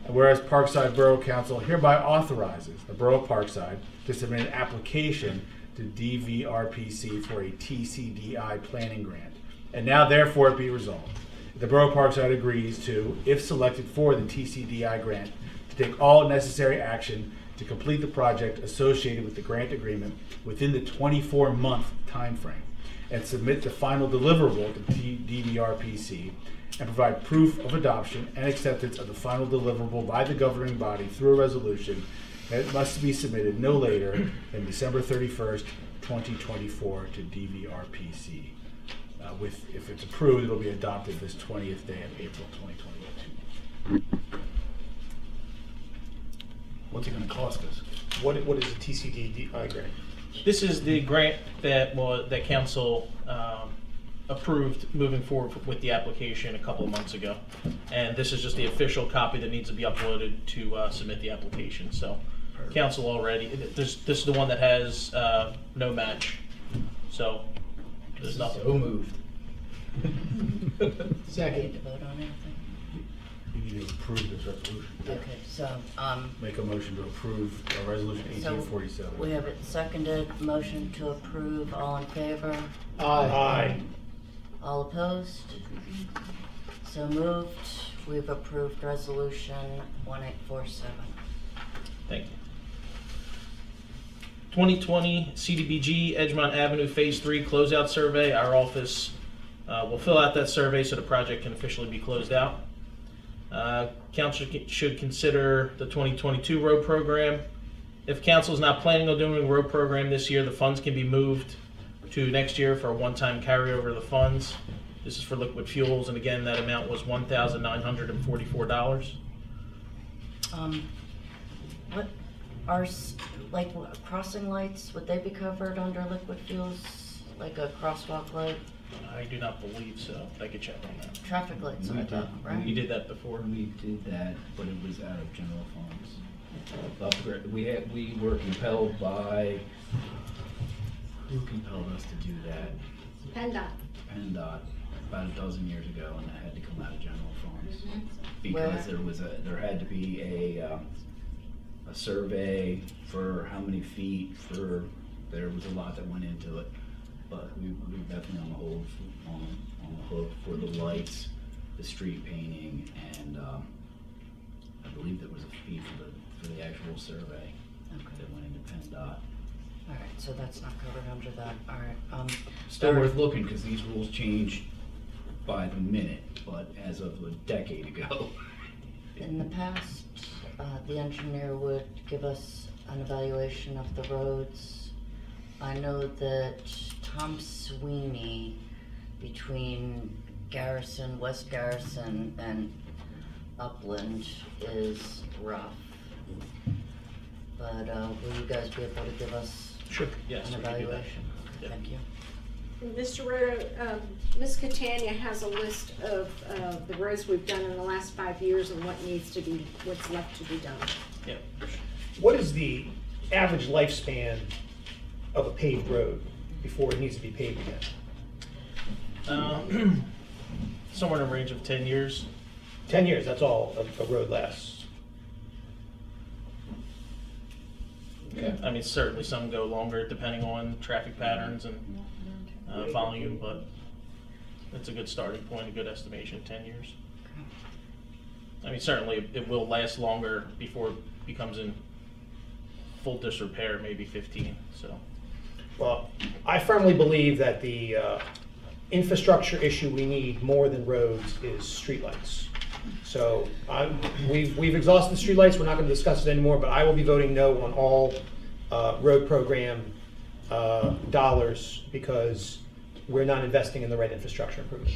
S8: And whereas Parkside Borough Council hereby authorizes the Borough of Parkside to submit an application to DVRPC for a TCDI planning grant. And now therefore it be resolved. The Borough of Parkside agrees to, if selected for the TCDI grant, to take all necessary action to complete the project associated with the grant agreement within the 24-month time frame and submit the final deliverable to DVRPC and provide proof of adoption and acceptance of the final deliverable by the governing body through a resolution that must be submitted no later than December 31st, 2024 to DVRPC. If it's approved, it'll be adopted this 20th day of April 2022. What's it going to cost us?
S11: What is a TCDI grant?
S17: This is the grant that council approved moving forward with the application a couple of months ago. And this is just the official copy that needs to be uploaded to submit the application. So council already, this is the one that has no match. So there's nothing.
S9: So moved.
S2: Second. To vote on anything?
S8: You need to approve this resolution.
S2: Okay, so,
S8: Make a motion to approve resolution
S2: so
S8: 1847.
S2: we have it seconded, motion to approve, all in favor?
S11: Aye.
S2: All opposed? So moved. We've approved resolution 1847.
S17: Thank you. 2020 CDBG Edgemont Avenue Phase 3 closeout survey. Our office will fill out that survey so the project can officially be closed out. Council should consider the 2022 road program. If council is not planning on doing a road program this year, the funds can be moved to next year for a one-time carryover of the funds. This is for liquid fuels, and again, that amount was $1,944.
S2: What are, like, crossing lights, would they be covered under liquid fuels, like a crosswalk light?
S17: I do not believe so. I could check on that.
S2: Traffic lights, I thought, right?
S17: You did that before?
S9: We did that, but it was out of general funds. We were compelled by, who compelled us to do that?
S7: PennDOT.
S9: PennDOT, about a dozen years ago, and that had to come out of general funds.
S2: Where?
S9: Because there had to be a survey for how many feet, there was a lot that went into it. But we were definitely on the hook for the lights, the street painting, and I believe there was a fee for the actual survey that went into PennDOT.
S2: All right, so that's not covered under that. All right.
S9: Still worth looking because these rules change by the minute, but as of a decade ago.
S2: In the past, the engineer would give us an evaluation of the roads. I know that Tom Sweeney between Garrison, West Garrison, and Upland is rough. But will you guys be able to give us
S17: Yes,
S2: an
S17: we can do that.
S2: evaluation?
S17: Yeah.
S2: Thank you.
S7: Mr. Roto, Ms. Catania has a list of the roads we've done in the last 5 years and what's left to be done.
S17: Yeah.
S11: What is the average lifespan of a paved road before it needs to be paved again?
S17: Somewhere in the range of 10 years.
S11: 10 years, that's all a road lasts.
S17: Yeah. I mean, certainly some go longer depending on traffic patterns and volume, but it's a good starting point, a good estimation, 10 years. I mean, certainly it will last longer before it becomes in full disrepair, maybe 15, so.
S11: Well, I firmly believe that the infrastructure issue we need more than roads is streetlights. So we've exhausted streetlights. We're not going to discuss it anymore. But I will be voting no on all road program dollars because we're not investing in the right infrastructure improvement.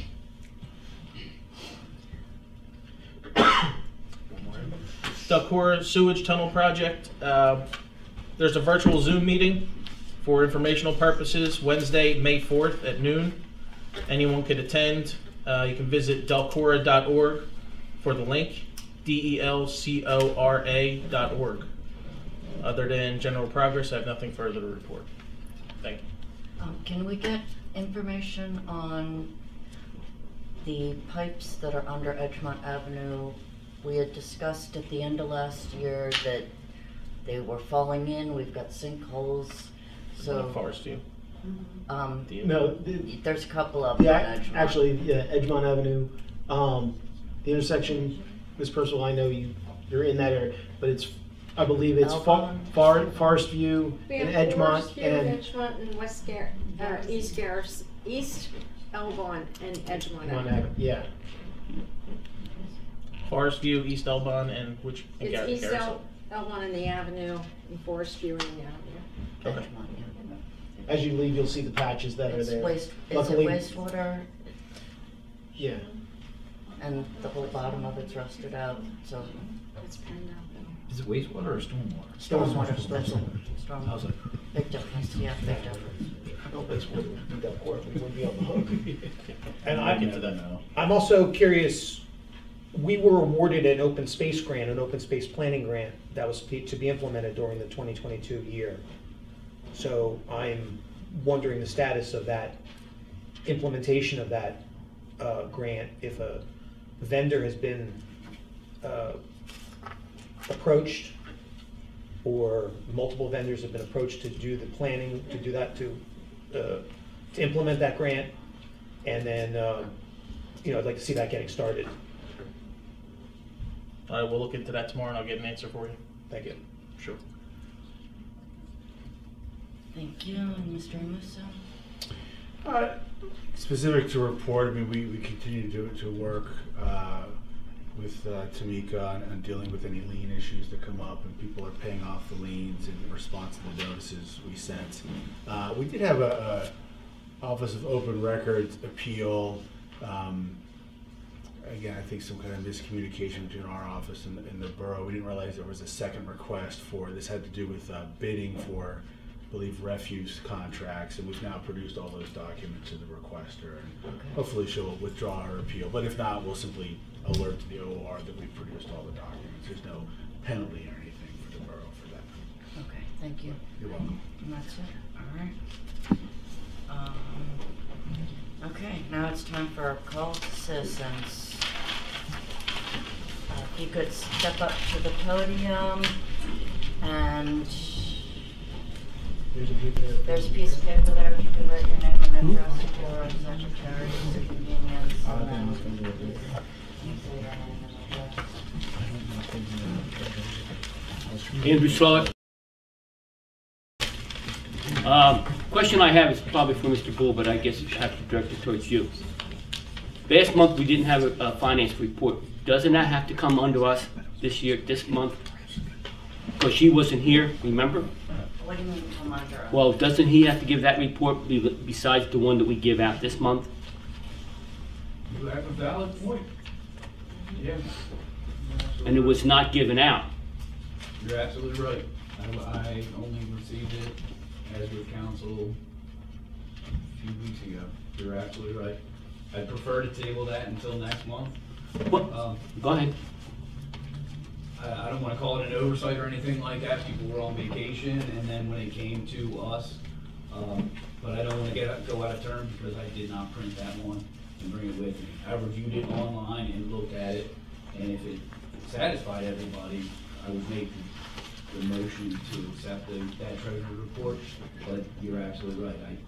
S17: Delcora Sewage Tunnel Project. There's a virtual Zoom meeting for informational purposes, Wednesday, May 4th at noon. Anyone could attend. You can visit delcora.org for the link, delcora.org. Other than general progress, I have nothing further to report. Thank you.
S2: Can we get information on the pipes that are under Edgemont Avenue? We had discussed at the end of last year that they were falling in. We've got sinkholes. So
S17: Forest View.
S1: No,
S2: there's a couple of them.
S1: Yeah, actually, yeah, Edgemont Avenue, the intersection, Ms. Purcival, I know you're in that area, but it's, I believe it's Forest View and Edgemont
S7: Forest View,
S1: and
S7: Edgemont and East Elbon and Edgemont
S1: Edgemont
S7: Avenue.
S1: Avenue. Yeah.
S17: Forest View, East Elbon, and which? And
S7: It's East
S17: Garrison.
S7: Elbon in the Avenue and Forest View in the Avenue.
S17: Okay.
S1: As you leave, you'll see the patches that are there.
S2: Is it
S1: Luckily,
S2: wastewater?
S1: Yeah.
S2: And the whole bottom of it's rusted out, so.
S7: It's penned out.
S9: Is it wastewater or stormwater?
S2: Stormwater.
S9: Stormwater.
S2: Stormwater.
S9: I was like,
S2: Big difference, yeah, big difference.
S11: No, this wouldn't be that court, we wouldn't be on the hook. And
S17: I'll get to that now.
S11: I'm also curious, we were awarded an open space grant, an open space planning grant that was to be implemented during the 2022 year. So I'm wondering the status of that implementation of that grant, if a vendor has been approached, or multiple vendors have been approached to do the planning, to do that, to implement that grant, and then I'd like to see that getting started.
S17: I will look into that tomorrow and I'll get an answer for you.
S11: Thank you.
S17: Sure.
S2: Thank you, and Mr. Amuso.
S8: Specific to report, I mean, we continue to work with Timika on dealing with any lien issues that come up, and people are paying off the liens in response to the notices we sent. We did have a Office of Open Records appeal. Again, I think some kind of miscommunication between our office and the borough. We didn't realize there was a second request for this. Had to do with bidding for, I believe, refuse contracts, and we've now produced all those documents to the requester, and hopefully she'll withdraw her appeal. But if not, we'll simply alert to the OR that we've produced all the documents. There's no penalty or anything for the borough for that.
S2: Okay, thank you.
S8: You're welcome.
S2: And that's it, all right. Okay, now it's time for our call to citizens. If you could step up to the podium, and there's a piece of paper there, if you could write your name and address for our secretary for convenience.
S18: Andrew Solid. Question I have is probably for Mr. Bull, but I guess I have to direct it towards you. Last month we didn't have a finance report. Doesn't that have to come under us this year, this month? Because she wasn't here, remember?
S2: What do you mean come under us?
S18: Well, doesn't he have to give that report besides the one that we give out this month?
S9: You have a valid point. Yeah.
S18: And it was not given out.
S9: You're absolutely right. I only received it as with council a few weeks ago. You're absolutely right. I'd prefer to table that until next month.
S18: Go ahead.
S9: I don't want to call it an oversight or anything like that. People were on vacation, and then when it came to us, but I don't want to go out of term because I did not print that one and bring it with me. I reviewed it online and looked at it, and if it satisfied everybody, I would make the motion to accept that treasurer's report. But you're absolutely right.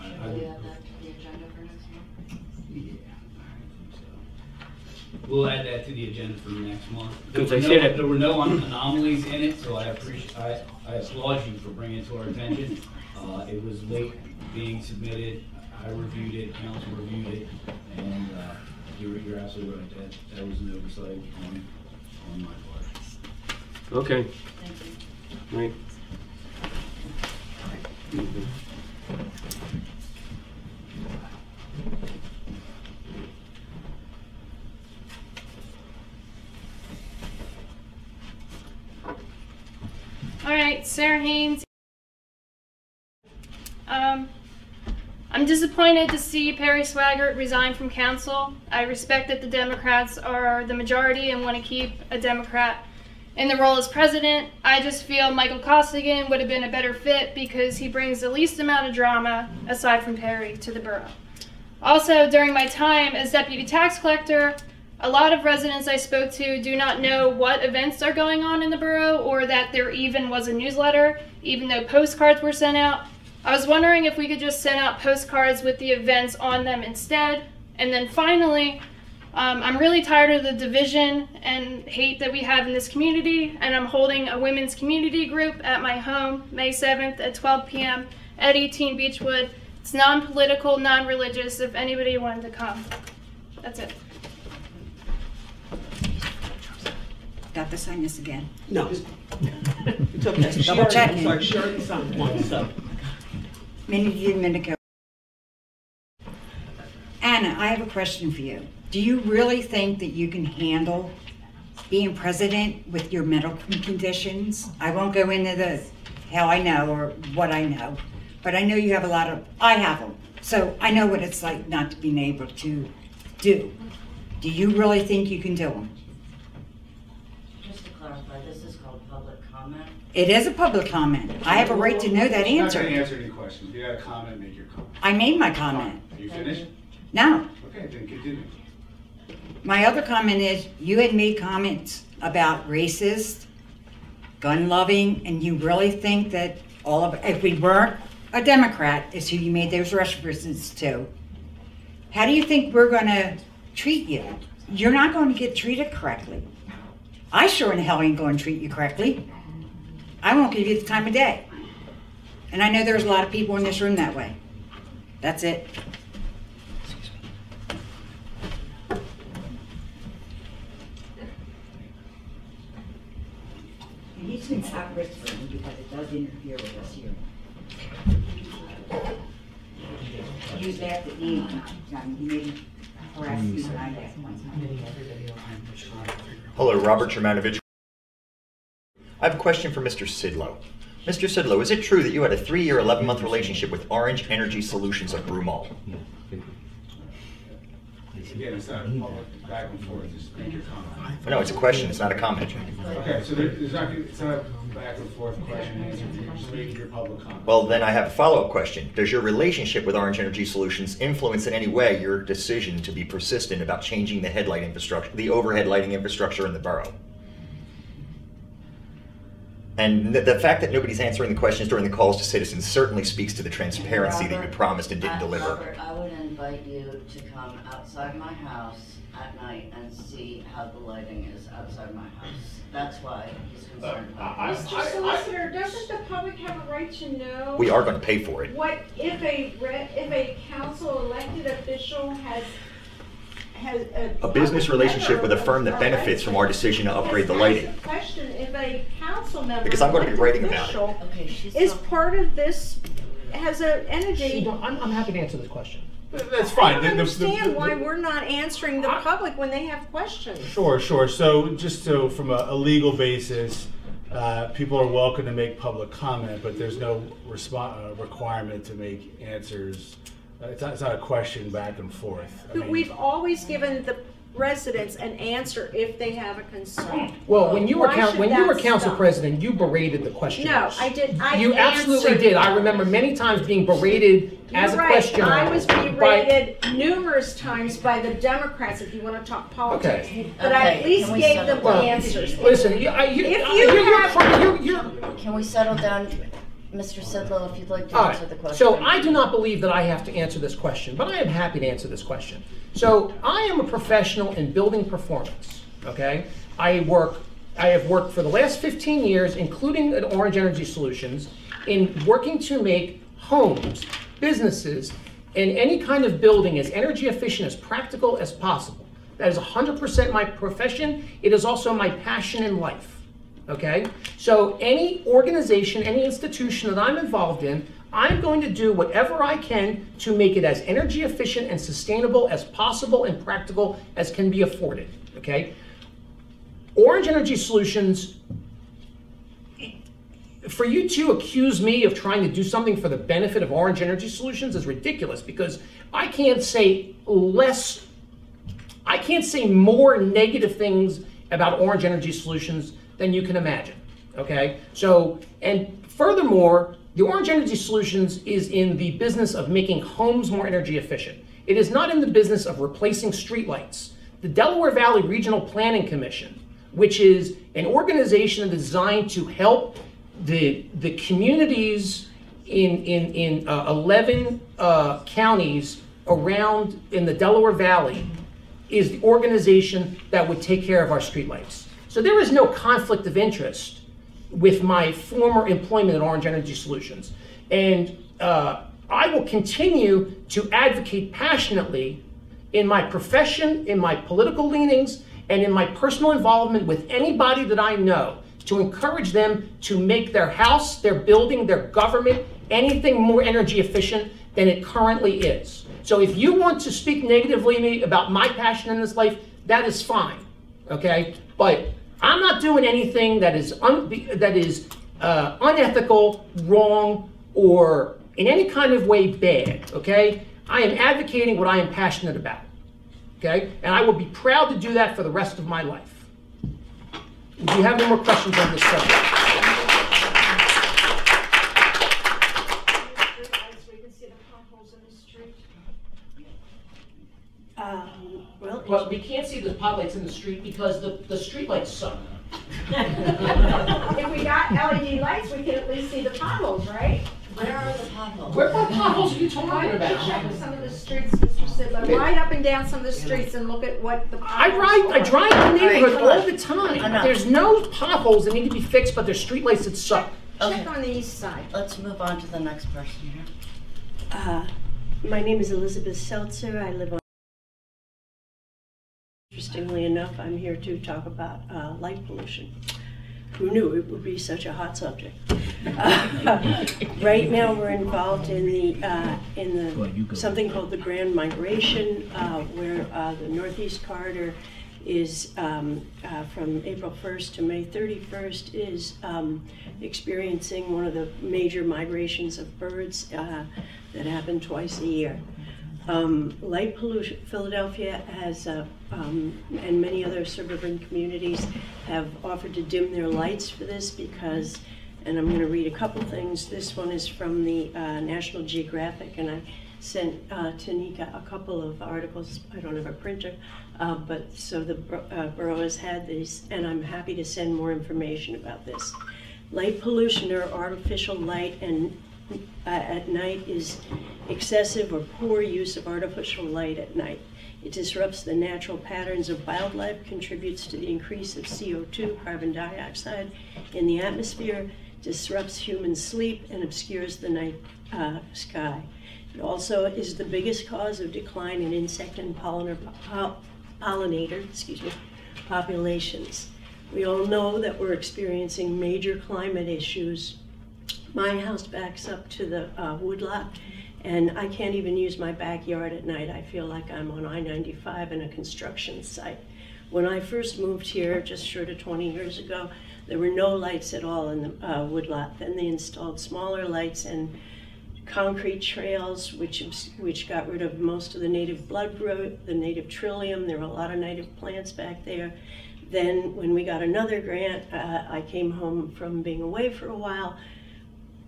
S2: Should we add that to the agenda for next month?
S9: Yeah. We'll add that to the agenda for next month. There were no anomalies in it, so I applaud you for bringing it to our attention. It was late being submitted. I reviewed it, council reviewed it, and you're absolutely right. That was an oversight on my part.
S18: Okay.
S2: Thank you.
S18: Right.
S19: All right, Sarah Haynes. I'm disappointed to see Perry Sweigart resign from council. I respect that the Democrats are the majority and want to keep a Democrat in the role as president. I just feel Michael Costigan would have been a better fit because he brings the least amount of drama, aside from Perry, to the borough. Also, during my time as deputy tax collector, a lot of residents I spoke to do not know what events are going on in the borough or that there even was a newsletter, even though postcards were sent out. I was wondering if we could just send out postcards with the events on them instead. And then finally, I'm really tired of the division and hate that we have in this community, and I'm holding a women's community group at my home May 7th at 12 p.m. at 18 Beechwood. It's non-political, non-religious, if anybody wanted to come. That's it.
S5: Got to sign this again?
S12: No. It's okay.
S5: Just double checking.
S12: Sorry, Shirley signed one stuff.
S5: Domenico. Anna, I have a question for you. Do you really think that you can handle being president with your medical conditions? I won't go into the how I know or what I know, but I know you have a lot of, I have them. So I know what it's like not to be able to do. Do you really think you can do them?
S2: Just to clarify, this is called public comment.
S5: It is a public comment. I have a right to know that
S8: You're
S5: answer.
S8: not going to answer any questions. If you got a comment, make your comment.
S5: I made my comment.
S8: Are you finished?
S5: No.
S8: Okay, then continue.
S5: My other comment is, you had made comments about racist, gun-loving, and you really think that all of, if we weren't a Democrat, is who you made those references to, how do you think we're gonna treat you? You're not going to get treated correctly. I sure in hell ain't going to treat you correctly. I won't give you the time of day. And I know there's a lot of people in this room that way. That's it. And he's been stop whispering because it does interfere with us here. You laughed at me, John. You made me harass me when I laughed one time.
S20: Hello, Robert Germanovich. I have a question for Mr. Sidlow. Mr. Sidlow, is it true that you had a 3-year, 11-month relationship with Orange Energy Solutions of Broomall?
S8: Again, it's not a public back and forth, just make your comment.
S20: No, it's a question, it's not a comment.
S8: Okay, so it's not a back and forth question and answer, you're just making your public comment.
S20: Well, then I have a follow-up question. Does your relationship with Orange Energy Solutions influence in any way your decision to be persistent about changing the headlight infrastructure, the overhead lighting infrastructure in the borough? And the fact that nobody's answering the questions during the calls to citizens certainly speaks to the transparency that you promised and didn't deliver.
S2: Robert, I would invite you to come outside my house at night and see how the lighting is outside my house. That's why he's concerned about it.
S7: Mr. Solicitor, doesn't the public have a right to know?
S20: We are going to pay for it.
S7: What if a council elected official has
S20: A business relationship with a firm that benefits from our decision to upgrade the lighting.
S7: Question, if a council member,
S20: Because I'm going to be writing about it.
S7: official is part of this, has an entity.
S11: I'm happy to answer this question.
S8: That's fine.
S7: I don't understand why we're not answering the public when they have questions.
S8: Sure. So just from a legal basis, people are welcome to make public comment, but there's no requirement to make answers. It's not a question back and forth.
S7: We've always given the residents an answer if they have a concern.
S11: Well, when you were
S7: Why should
S11: council
S7: stop?
S11: president, you berated the questioners.
S7: No, I did.
S11: You absolutely did. I remember many times being berated as a questioner.
S7: I was berated numerous times by the Democrats, if you want to talk politics.
S11: Okay.
S7: But I at least gave them answers.
S11: Listen,
S2: Can we settle down, Mr. Sidlow, if you'd like to
S11: All
S2: answer
S11: right.
S2: the question?
S11: So I do not believe that I have to answer this question, but I am happy to answer this question. So I am a professional in building performance, okay? I have worked for the last 15 years, including at Orange Energy Solutions, in working to make homes, businesses, and any kind of building as energy efficient as practical as possible. That is 100% my profession. It is also my passion in life. Okay, so any organization, any institution that I'm involved in, I'm going to do whatever I can to make it as energy efficient and sustainable as possible and practical as can be afforded. Okay, Orange Energy Solutions, for you to accuse me of trying to do something for the benefit of Orange Energy Solutions is ridiculous, because I can't say more negative things about Orange Energy Solutions than you can imagine, okay? So, and furthermore, the Orange Energy Solutions is in the business of making homes more energy efficient. It is not in the business of replacing streetlights. The Delaware Valley Regional Planning Commission, which is an organization designed to help the communities in 11 counties around in the Delaware Valley, is the organization that would take care of our streetlights. So there is no conflict of interest with my former employment at Orange Energy Solutions. And I will continue to advocate passionately in my profession, in my political leanings, and in my personal involvement with anybody that I know to encourage them to make their house, their building, their government, anything more energy efficient than it currently is. So if you want to speak negatively about my passion in this life, that is fine, okay? But I'm not doing anything that is unethical, wrong, or
S21: in any kind of way bad, okay? I am advocating what I am passionate about, okay? And I will be proud to do that for the rest of my life. Do you have any more questions on this subject? Well, we can't see the potlights in the street because the street lights suck.
S7: If we got LED lights, we could at least see the potholes, right?
S2: Where are the potholes?
S21: What potholes are you talking about?
S7: Check some of the streets, Mr. Sidlow. Ride up and down some of the streets and look at what the potholes
S21: I drive the neighborhood
S2: All right,
S21: all the time.
S2: Enough.
S21: There's no potholes that need to be fixed, but there's street lights that suck.
S7: Check on the east side.
S2: Let's move on to the next person here.
S4: My name is Elizabeth Seltzer. I live on. Interestingly enough, I'm here to talk about light pollution. Who knew it would be such a hot subject? Right now, we're involved in the something called the Grand Migration, where the Northeast Corridor is from April 1st to May 31st is experiencing one of the major migrations of birds that happen twice a year. Light pollution, Philadelphia has, and many other suburban communities have offered to dim their lights for this because, and I'm going to read a couple things. This one is from the National Geographic, and I sent Timika a couple of articles. I don't have a printer, but so the borough has had these, and I'm happy to send more information about this. Light pollution or artificial light and at night is excessive or poor use of artificial light at night. It disrupts the natural patterns of wildlife, contributes to the increase of CO2, carbon dioxide, in the atmosphere, disrupts human sleep, and obscures the night sky. It also is the biggest cause of decline in insect and pollinator populations. We all know that we're experiencing major climate issues. My house backs up to the woodlot, and I can't even use my backyard at night. I feel like I'm on I-95 in a construction site. When I first moved here, just short of 20 years ago, there were no lights at all in the woodlot. Then they installed smaller lights and concrete trails, which got rid of most of the native blood growth, the native trillium. There were a lot of native plants back there. Then when we got another grant, I came home from being away for a while,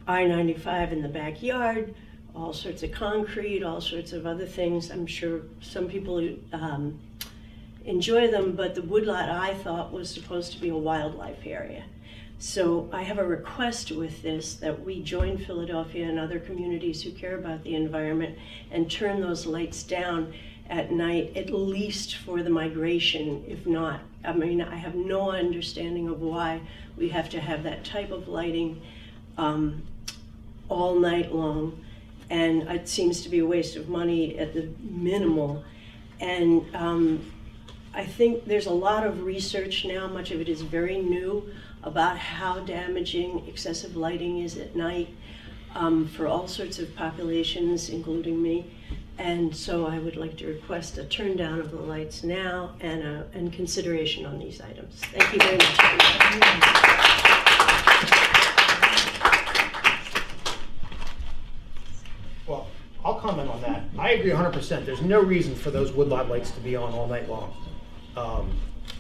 S4: I-95 in the backyard, all sorts of concrete, all sorts of other things. I'm sure some people enjoy them, but the woodlot I thought was supposed to be a wildlife area. So I have a request with this that we join Philadelphia and other communities who care about the environment and turn those lights down at night, at least for the migration, if not. I mean, I have no understanding of why we have to have that type of lighting all night long, and it seems to be a waste of money at the minimal. And I think there's a lot of research now, much of it is very new, about how damaging excessive lighting is at night for all sorts of populations, including me. And so I would like to request a turn down of the lights now and consideration on these items. Thank you very much.
S11: Well, I'll comment on that. I agree 100%. There's no reason for those woodlot lights to be on all night long.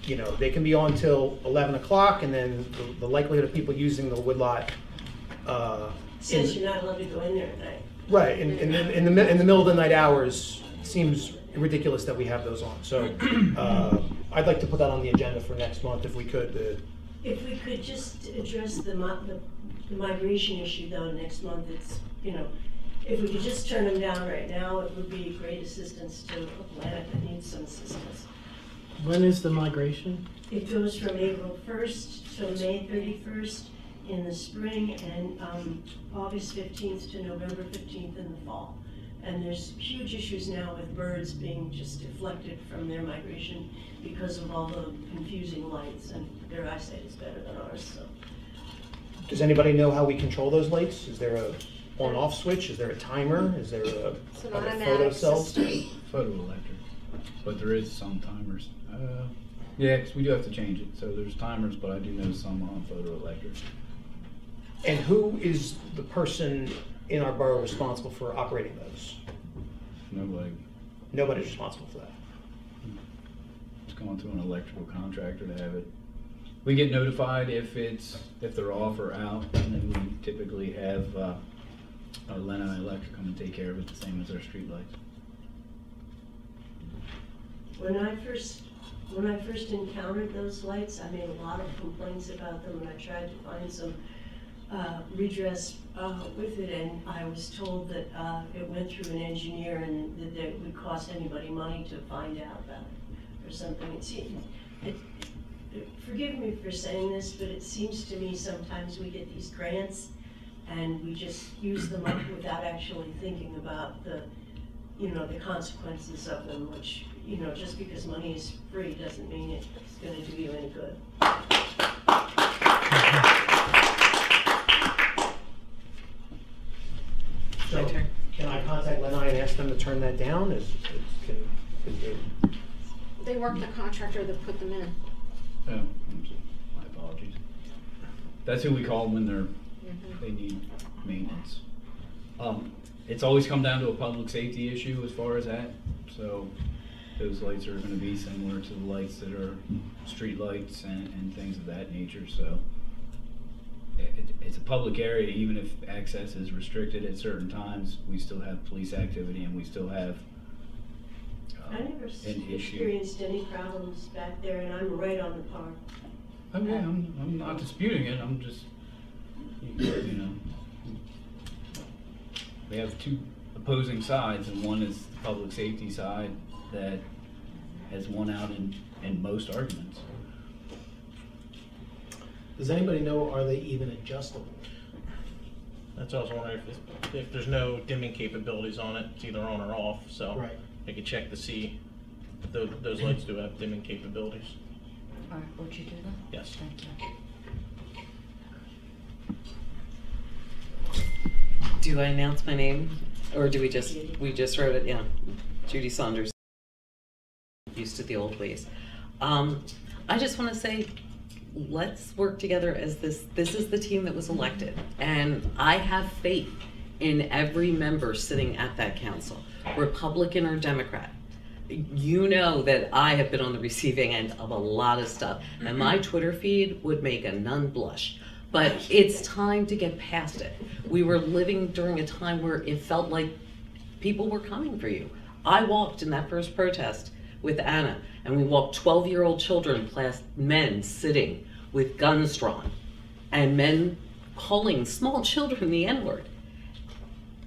S11: You know, they can be on till 11 o'clock, and then the likelihood of people using the woodlot.
S4: Says you're not allowed to go in there at night.
S11: Right, in the middle of the night hours, it seems ridiculous that we have those on. So I'd like to put that on the agenda for next month if we could.
S4: If we could just address the migration issue though next month, it's, you know, if we could just turn them down right now, it would be a great assistance to a planet that needs some assistance.
S10: When is the migration?
S4: It goes from April 1st to May 31st in the spring, and August 15th to November 15th in the fall. And there's huge issues now with birds being just deflected from their migration because of all the confusing lights, and their eyesight is better than ours. So,
S11: Does anybody know how we control those lights? Is there a on-off switch? Is there a timer? Is there a photo cell?
S9: Photoelectric, but there is some timers. Yeah, because we do have to change it. So there's timers, but I do know some on photoelectric.
S11: And who is the person in our borough responsible for operating those?
S9: Nobody.
S11: Nobody's responsible for that.
S9: It's going to an electrical contractor to have it. We get notified if they're off or out, and then we typically have our Lennon Electric come and take care of it, the same as our street lights.
S4: When I first encountered those lights, I made a lot of complaints about them, and I tried to find some redress with it, and I was told that it went through an engineer and that it would cost anybody money to find out about it or something. Forgive me for saying this, but it seems to me sometimes we get these grants and we just use them up without actually thinking about the consequences of them, which, just because money is free doesn't mean it's going to do you any good.
S11: So, can I contact Lennon and ask them to turn that down?
S7: They weren't the contractor that put them in.
S9: Oh, my apologies. That's who we call when they need maintenance. It's always come down to a public safety issue as far as that. So those lights are going to be similar to the lights that are street lights and things of that nature. So it's a public area. Even if access is restricted at certain times, we still have police activity and we still have
S4: I never
S9: an issue.
S4: experienced any problems back there, and I'm right on the park.
S9: Oh yeah, I'm not disputing it. I'm just, we have two opposing sides, and one is the public safety side that has won out in most arguments.
S1: Does anybody know, are they even adjustable?
S17: That's what I was wondering, if there's no dimming capabilities on it, it's either on or off, so
S1: Right.
S17: I could check to see if those lights do have dimming capabilities.
S2: All right, would you do that?
S17: Yes.
S2: Thank you.
S12: Do I announce my name, or do we just wrote it? Yeah, Judy Saunders. Used to the old ways. I just want to say, let's work together as this is the team that was elected, and I have faith in every member sitting at that council, Republican or Democrat. You know that I have been on the receiving end of a lot of stuff, and my Twitter feed would make a nun blush. But it's time to get past it. We were living during a time where it felt like people were coming for you. I walked in that first protest with Anna, and we walked 12-year-old children past men sitting with guns drawn, and men calling small children the N-word.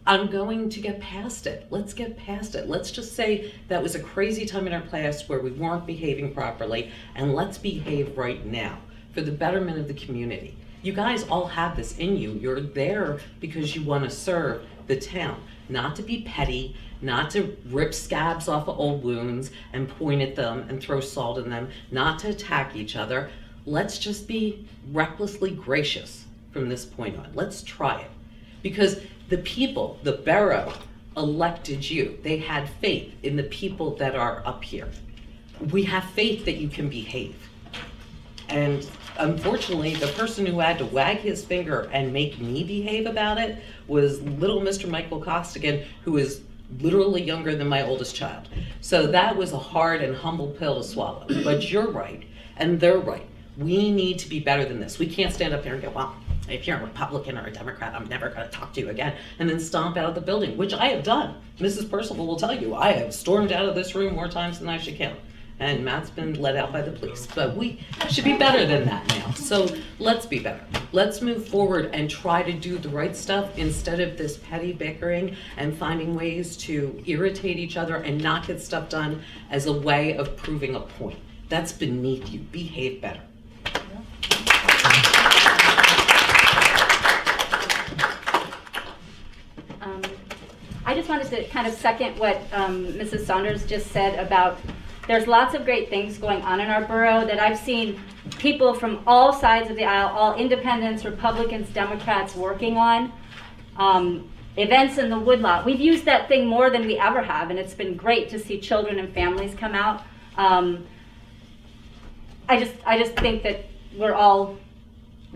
S12: I'm going to get past it. Let's get past it. Let's just say that was a crazy time in our class where we weren't behaving properly, and let's behave right now for the betterment of the community. You guys all have this in you. You're there because you want to serve the town, not to be petty, not to rip scabs off of old wounds and point at them and throw salt in them, not to attack each other. Let's just be recklessly gracious from this point on. Let's try it. Because the people, the borough, elected you. They had faith in the people that are up here. We have faith that you can behave. And unfortunately, the person who had to wag his finger and make me behave about it was little Mr. Michael Costigan, who is literally younger than my oldest child. So that was a hard and humble pill to swallow. But you're right, and they're right. We need to be better than this. We can't stand up here and go, well, if you're a Republican or a Democrat, I'm never going to talk to you again, and then stomp out of the building, which I have done. Mrs. Purcival will tell you, I have stormed out of this room more times than I should count. And Matt's been let out by the police. But we should be better than that now. So let's be better. Let's move forward and try to do the right stuff instead of this petty bickering and finding ways to irritate each other and not get stuff done as a way of proving a point. That's beneath you. Behave better.
S3: I just wanted to kind of second what Mrs. Saunders just said about there's lots of great things going on in our borough that I've seen people from all sides of the aisle, all independents, Republicans, Democrats working on. Events in the woodlot. We've used that thing more than we ever have, and it's been great to see children and families come out. I just think that we're all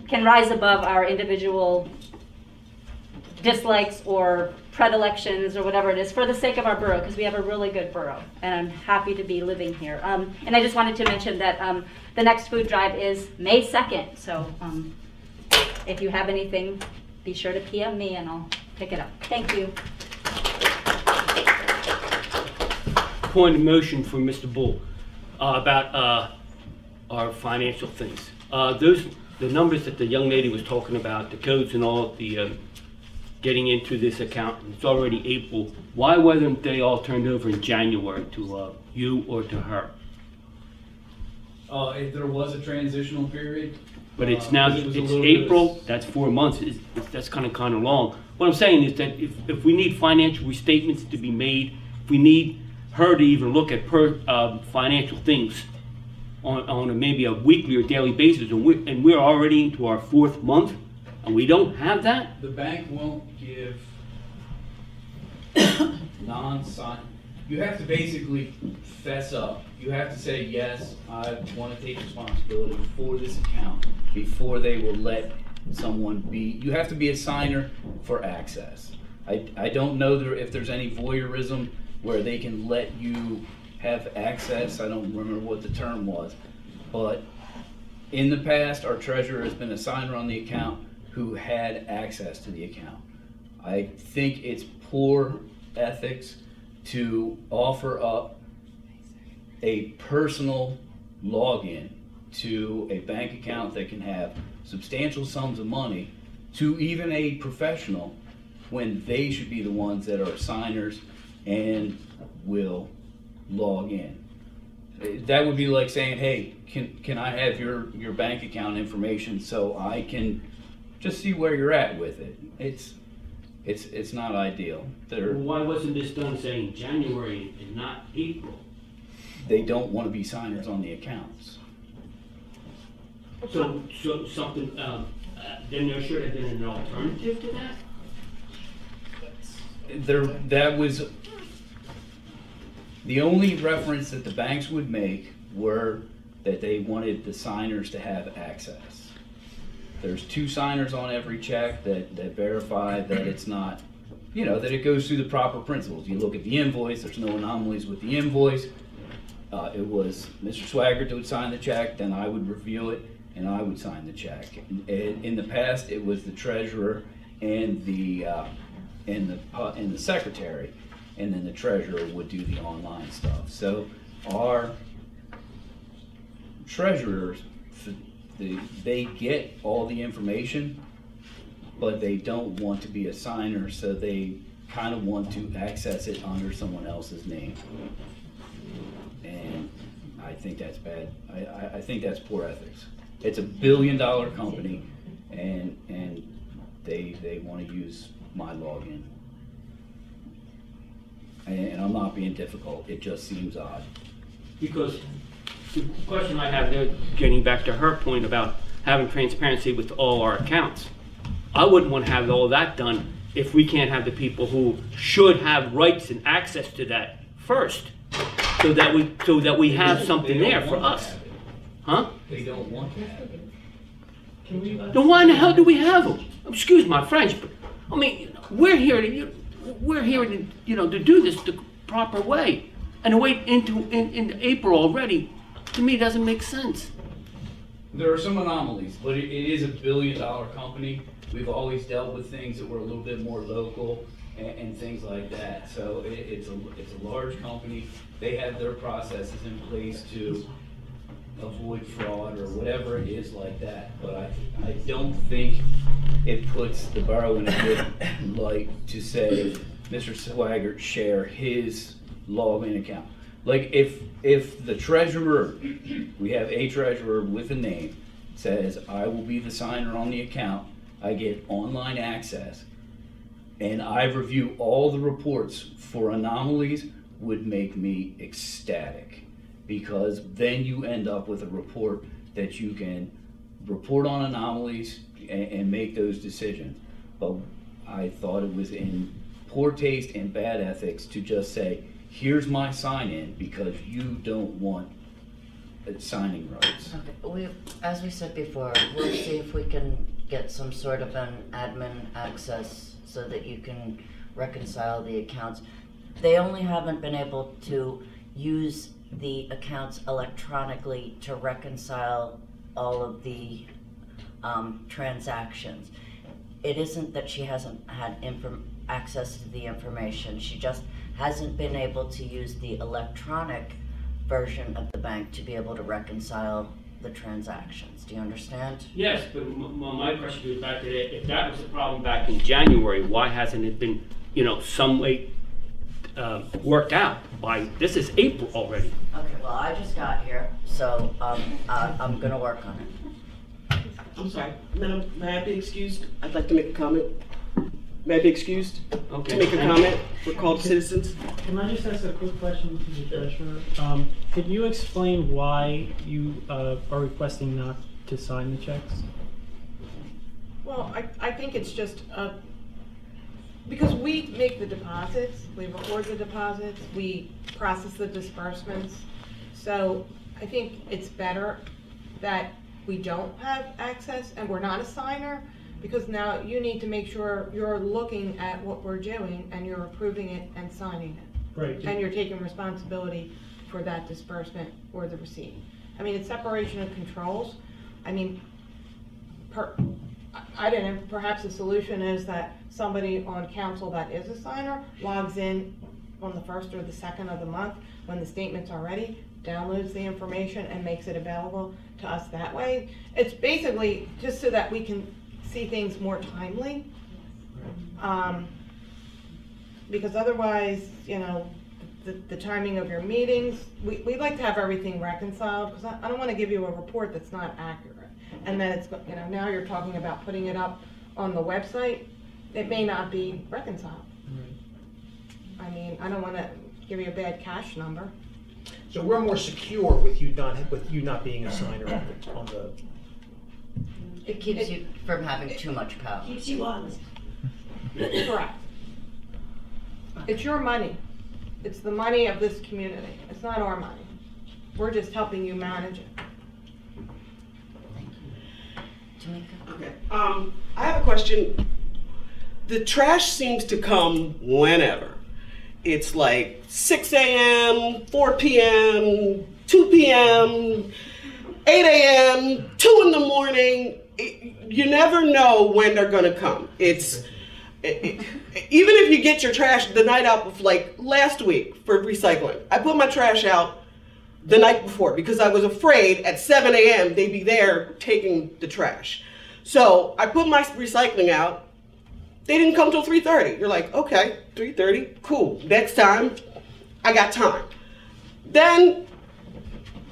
S3: can rise above our individual dislikes or predilections or whatever it is for the sake of our borough, because we have a really good borough and I'm happy to be living here. And I just wanted to mention that the next food drive is May 2nd. So if you have anything, be sure to PM me and I'll pick it up. Thank you.
S18: Point of motion for Mr. Bull about our financial things. The numbers that the young lady was talking about, the codes and all, the getting into this account, it's already April. Why wasn't they all turned over in January to you or to her?
S9: If there was a transitional period.
S18: But it's now, it's April, that's 4 months, that's kind of long. What I'm saying is that if we need financial restatements to be made, if we need her to even look at financial things on maybe a weekly or daily basis, and we're already into our 4th month, and we don't have that?
S9: The bank won't give non-sign. You have to basically fess up. You have to say, yes, I want to take responsibility for this account before they will let someone be. You have to be a signer for access. I don't know if there's any voyeurism where they can let you have access. I don't remember what the term was, but in the past, our treasurer has been a signer on the account who had access to the account. I think it's poor ethics to offer up a personal login to a bank account that can have substantial sums of money to even a professional when they should be the ones that are signers and will log in. That would be like saying, hey, can I have your bank account information so I can just see where you're at with it? It's not ideal.
S18: Why wasn't this done, say, in January and not April?
S9: They don't want to be signers on the accounts.
S18: So something, then there should have been an alternative to that?
S9: That was the only reference that the banks would make were that they wanted the signers to have access. There's 2 signers on every check that verify that it's not, that it goes through the proper principles. You look at the invoice, there's no anomalies with the invoice. It was Mr. Sweigart that would sign the check, then I would review it, and I would sign the check. In the past, it was the treasurer and the secretary, and then the treasurer would do the online stuff. So our treasurers, they get all the information, but they don't want to be a signer, so they kind of want to access it under someone else's name. And I think that's bad. I think that's poor ethics. It's a $1 billion company, and they want to use my login. And I'm not being difficult. It just seems odd.
S18: Because the question I have there, getting back to her point about having transparency with all our accounts, I wouldn't want to have all that done if we can't have the people who should have rights and access to that first, so that we have something there for us. Huh?
S9: They don't want to have it.
S18: Then why in the hell do we have them? Excuse my French, but I mean, we're here to to do this the proper way, and to wait into April already, to me doesn't make sense.
S9: There are some anomalies, but it is a $1 billion company. We've always dealt with things that were a little bit more local and things like that. So it's a large company. They have their processes in place to avoid fraud or whatever it is like that. But I don't think it puts the borough in a good light to say Mr. Sweigart share his login account. Like if the treasurer, we have a treasurer with a name, says I will be the signer on the account, I get online access, and I review all the reports for anomalies, would make me ecstatic, because then you end up with a report that you can report on anomalies and make those decisions. But I thought it was in poor taste and bad ethics to just say, here's my sign-in, because you don't want signing rights.
S2: Okay, as we said before, we'll see if we can get some sort of an admin access so that you can reconcile the accounts. They only haven't been able to use the accounts electronically to reconcile all of the transactions. It isn't that she hasn't had access to the information, she just hasn't been able to use the electronic version of the bank to be able to reconcile the transactions. Do you understand?
S18: Yes, but my question goes back to that. If that was the problem back in January, why hasn't it been, some way worked out by, this is April already?
S2: Okay, well, I just got here, so I'm gonna work on it.
S14: I'm sorry, Madam, may I be excused? I'd like to make a comment. May I be excused to make a comment? We're called citizens.
S10: Can I just ask a quick question to the treasurer? Could you explain why you are requesting not to sign the checks?
S13: Well, I think it's just because we make the deposits, we record the deposits, we process the disbursements. So I think it's better that we don't have access and we're not a signer, because now you need to make sure you're looking at what we're doing and you're approving it and signing it.
S10: Right. And
S13: you're taking responsibility for that disbursement or the receipt. I mean, it's separation of controls. I mean, I don't know, perhaps the solution is that somebody on council that is a signer logs in on the 1st or the 2nd of the month when the statements are ready, downloads the information and makes it available to us that way. It's basically just so that we can see things more timely. Because otherwise, the timing of your meetings, we like to have everything reconciled, because I don't want to give you a report that's not accurate. And then it's, now you're talking about putting it up on the website, it may not be reconciled. I mean, I don't want to give you a bad cash number.
S11: So we're more secure with you not being a signer on the.
S2: It keeps you from having too much power.
S4: Keeps you honest.
S13: Correct. It's your money. It's the money of this community. It's not our money. We're just helping you manage it.
S2: Timika?
S14: Okay. I have a question. The trash seems to come whenever. It's like 6 a.m., 4 p.m., 2 p.m., 8 a.m., 2 in the morning. You never know when they're gonna come. Even if you get your trash the night out, like last week for recycling, I put my trash out the night before because I was afraid at 7 a.m. they'd be there taking the trash. So I put my recycling out. They didn't come till 3:30. You're like, okay, 3:30, cool. Next time, I got time. Then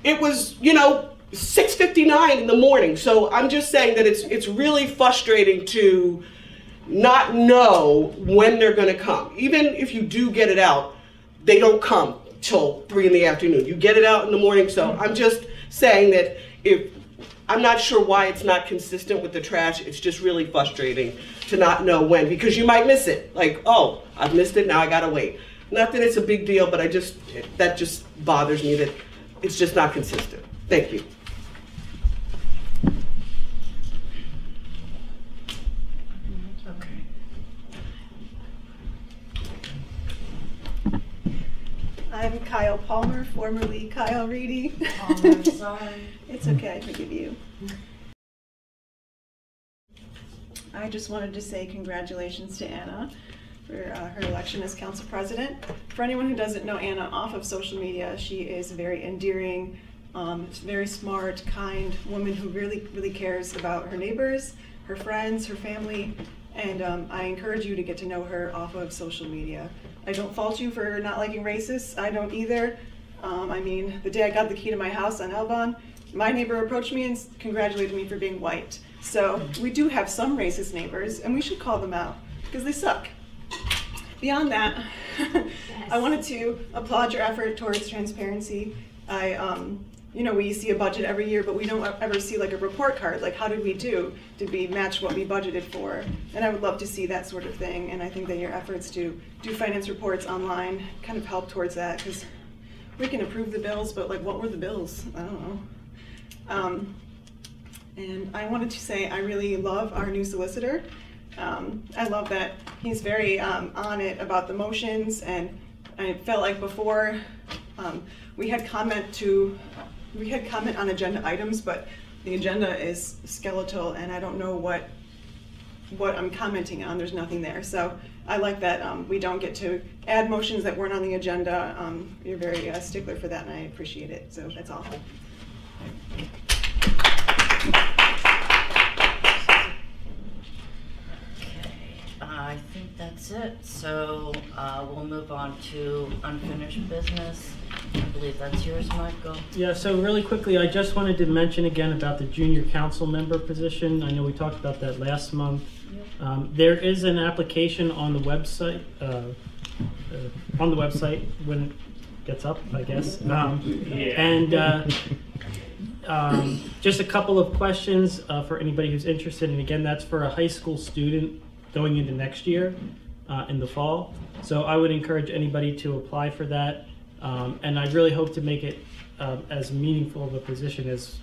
S14: it was, 6:59 in the morning. So I'm just saying that it's really frustrating to not know when they're gonna come. Even if you do get it out, they don't come till 3 in the afternoon. You get it out in the morning. So I'm just saying that I'm not sure why it's not consistent with the trash. It's just really frustrating to not know when, because you might miss it. Like, oh, I've missed it, now I gotta wait. Not that it's a big deal, but that just bothers me that it's just not consistent. Thank you.
S22: I'm Kyle Palmer, formerly Kyle Reedy.
S2: Palmer, sorry.
S22: It's okay, I forgive you. I just wanted to say congratulations to Anna for her election as council president. For anyone who doesn't know Anna off of social media, she is a very endearing, very smart, kind woman who really cares about her neighbors, her friends, her family, and I encourage you to get to know her off of social media. I don't fault you for not liking racists. I don't either. I mean, the day I got the key to my house on Elbon, my neighbor approached me and congratulated me for being white. So we do have some racist neighbors, and we should call them out because they suck. Beyond that, I wanted to applaud your effort towards transparency. We see a budget every year, but we don't ever see like a report card. Like, how did we do? Did we match what we budgeted for? And I would love to see that sort of thing. And I think that your efforts to do finance reports online kind of help towards that, because we can approve the bills, but like, what were the bills? I don't know. And I wanted to say I really love our new solicitor. I love that he's very on it about the motions, and I felt like before we had comment on agenda items, but the agenda is skeletal and I don't know what I'm commenting on. There's nothing there. So I like that we don't get to add motions that weren't on the agenda. You're very stickler for that, and I appreciate it. So that's all.
S2: I think that's it. So we'll move on to unfinished business. I believe that's yours, Michael.
S10: Yeah, so really quickly, I just wanted to mention again about the junior council member position. I know we talked about that last month. There is an application on the website, when it gets up, I guess. Just a couple of questions for anybody who's interested. And again, that's for a high school student going into next year in the fall. So I would encourage anybody to apply for that. And I really hope to make it as meaningful of a position as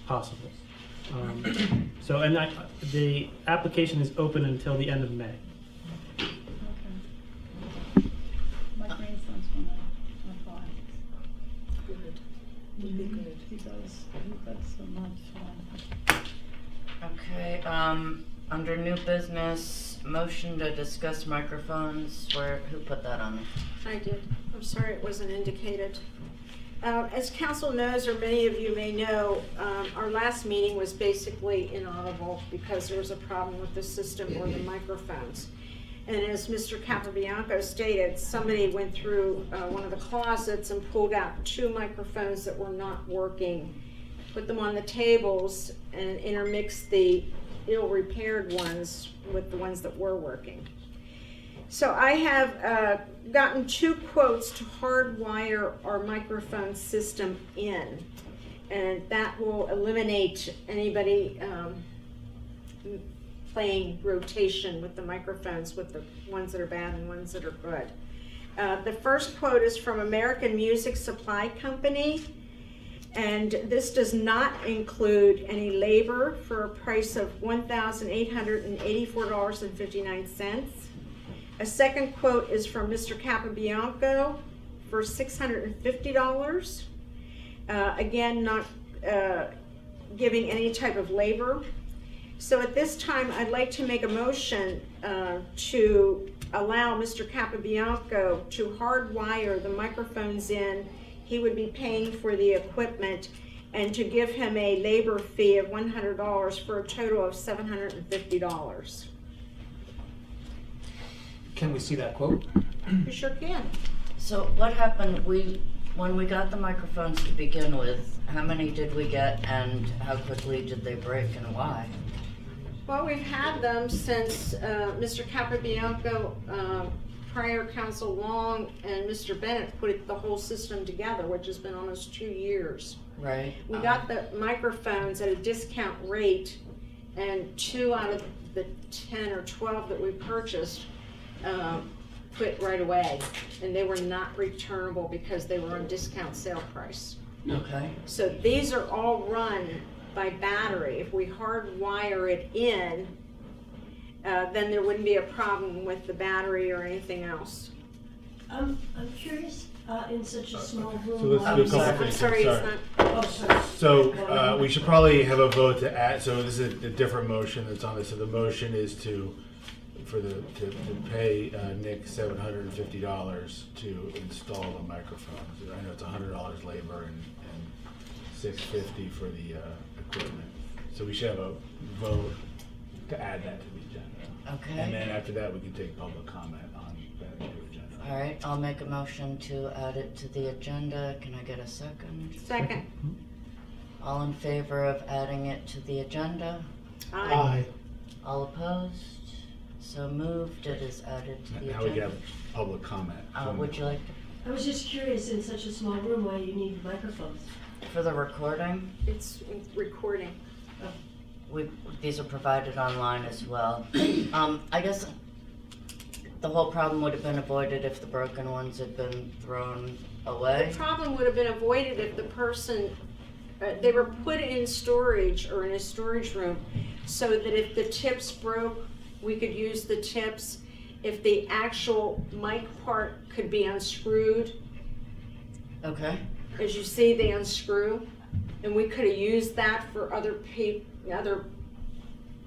S10: possible. The application is open until the end of May.
S15: My grandson's gonna apply. Good. Would be good. He does so much.
S2: Okay, under new business, motion to discuss microphones. Who put that on?
S7: I did. I'm sorry it wasn't indicated. As council knows, or many of you may know, our last meeting was basically inaudible because there was a problem with the system or the microphones. And as Mr. Capobianco stated, somebody went through one of the closets and pulled out 2 microphones that were not working, put them on the tables, and intermixed the ill-repaired ones with the ones that were working. So I have gotten 2 quotes to hardwire our microphone system in, and that will eliminate anybody playing rotation with the microphones, with the ones that are bad and ones that are good. The first quote is from American Music Supply Company, and this does not include any labor for a price of $1,884.59. A second quote is from Mr. Capobianco for $650. Again, not giving any type of labor. So at this time, I'd like to make a motion to allow Mr. Capobianco to hardwire the microphones in. He would be paying for the equipment, and to give him a labor fee of $100 for a total of $750.
S11: Can we see that quote?
S7: You sure can.
S2: So what happened, when we got the microphones to begin with, how many did we get and how quickly did they break and why?
S7: Well, we've had them since Mr. Capobianco, prior Council Long, and Mr. Bennett put the whole system together, which has been almost 2 years.
S2: Right.
S7: We got the microphones at a discount rate, and 2 out of the 10 or 12 that we purchased quit right away, and they were not returnable because they were on discount sale price.
S2: Okay.
S7: So these are all run by battery. If we hardwire it in, then there wouldn't be a problem with the battery or anything else.
S16: I'm curious, in such a small room.
S8: So let's do a couple things.
S7: Sorry, it's not.
S16: Oh, sorry.
S8: So we should probably have a vote to add. So this is a different motion that's on this. So the motion is to pay Nick $750 to install the microphones. I know it's $100 labor and $650 for the equipment. So we should have a vote to add that to the agenda.
S2: Okay.
S8: And then after that, we can take public comment on that new agenda.
S2: All right, I'll make a motion to add it to the agenda. Can I get a second?
S7: Second.
S2: All in favor of adding it to the agenda?
S7: Aye.
S2: All opposed? So moved. It is added to the agenda.
S8: Now we have public comment.
S2: Would you like to?
S16: I was just curious, in such a small room, why you need microphones.
S2: For the recording?
S7: It's recording.
S2: These are provided online as well. I guess the whole problem would have been avoided if the broken ones had been thrown away.
S7: The problem would have been avoided if the person they were put in storage or in a storage room so that if the tips broke, we could use the tips. If the actual mic part could be unscrewed.
S2: Okay.
S7: As you see, they unscrew, and we could have used that for other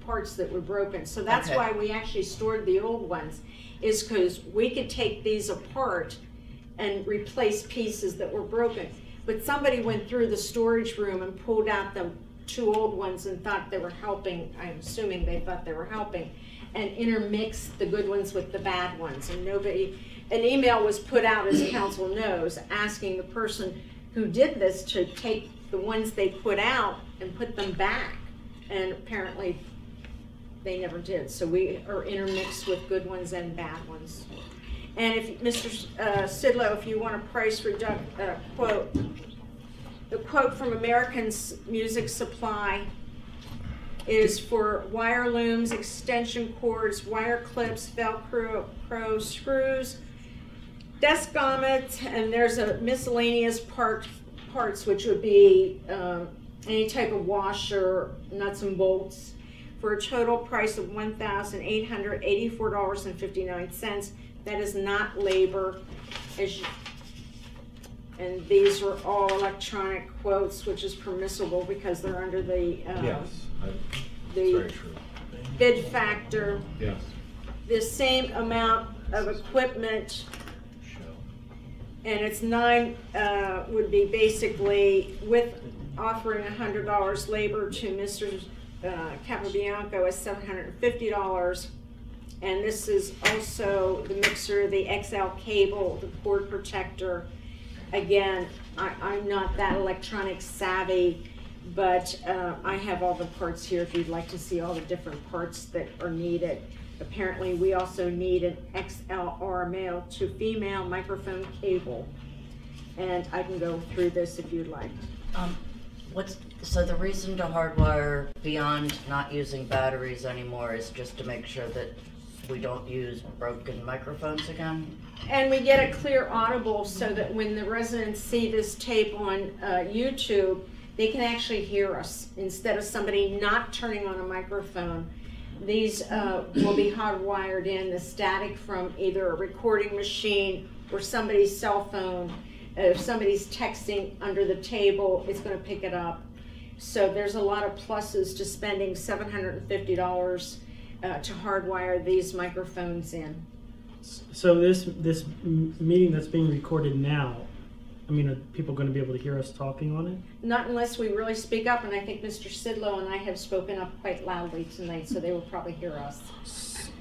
S7: parts that were broken. So that's
S2: Okay.
S7: why we actually stored the old ones, is because we could take these apart and replace pieces that were broken. But somebody went through the storage room and pulled out the 2 old ones and thought they were helping. I'm assuming they thought they were helping, and intermixed the good ones with the bad ones. And an email was put out, as council knows, asking the person who did this to take the ones they put out and put them back. And apparently they never did. So we are intermixed with good ones and bad ones. And if Mr. Sidlow, if you want a price quote, the quote from American Music Supply is for wire looms, extension cords, wire clips, Velcro screws, desk grommets, and there's a miscellaneous parts, which would be any type of washer, nuts and bolts, for a total price of $1,884.59. That is not labor. And these are all electronic quotes, which is permissible because they're under the the bid factor.
S8: Yes.
S7: The same amount of equipment, and it's 9 would be basically with offering $100 labor to Mr. Capobianco is $750. And this is also the mixer, the XL cable, the cord protector. Again, I'm not that electronic savvy, but I have all the parts here if you'd like to see all the different parts that are needed. Apparently, we also need an XLR male to female microphone cable. And I can go through this if you'd like.
S2: So the reason to hardwire beyond not using batteries anymore is just to make sure that we don't use broken microphones again?
S7: And we get a clear audible so that when the residents see this tape on YouTube, they can actually hear us instead of somebody not turning on a microphone. These will be hardwired in, the static from either a recording machine or somebody's cell phone. If somebody's texting under the table, it's going to pick it up. So there's a lot of pluses to spending $750 to hardwire these microphones in.
S10: So this meeting that's being recorded now, I mean, are people going to be able to hear us talking on it?
S7: Not unless we really speak up, and I think Mr. Sidlow and I have spoken up quite loudly tonight, so they will probably hear us.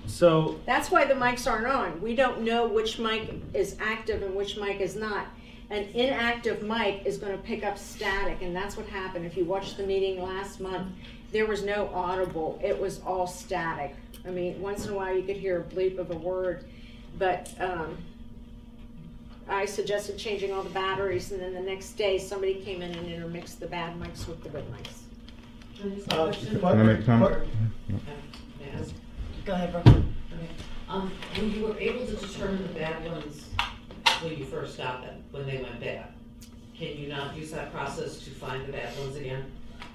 S10: So
S7: that's why the mics aren't on. We don't know which mic is active and which mic is not. An inactive mic is going to pick up static, and that's what happened. If you watched the meeting last month, there was no audible. It was all static. I mean, once in a while you could hear a bleep of a word, but I suggested changing all the batteries, and then the next day somebody came in and intermixed the bad mics with the good mics.
S6: Can I make a comment?
S2: Go ahead, bro.
S19: When you were able to determine the bad ones when you first got them, when they went bad, can you not use that process to find the bad ones again?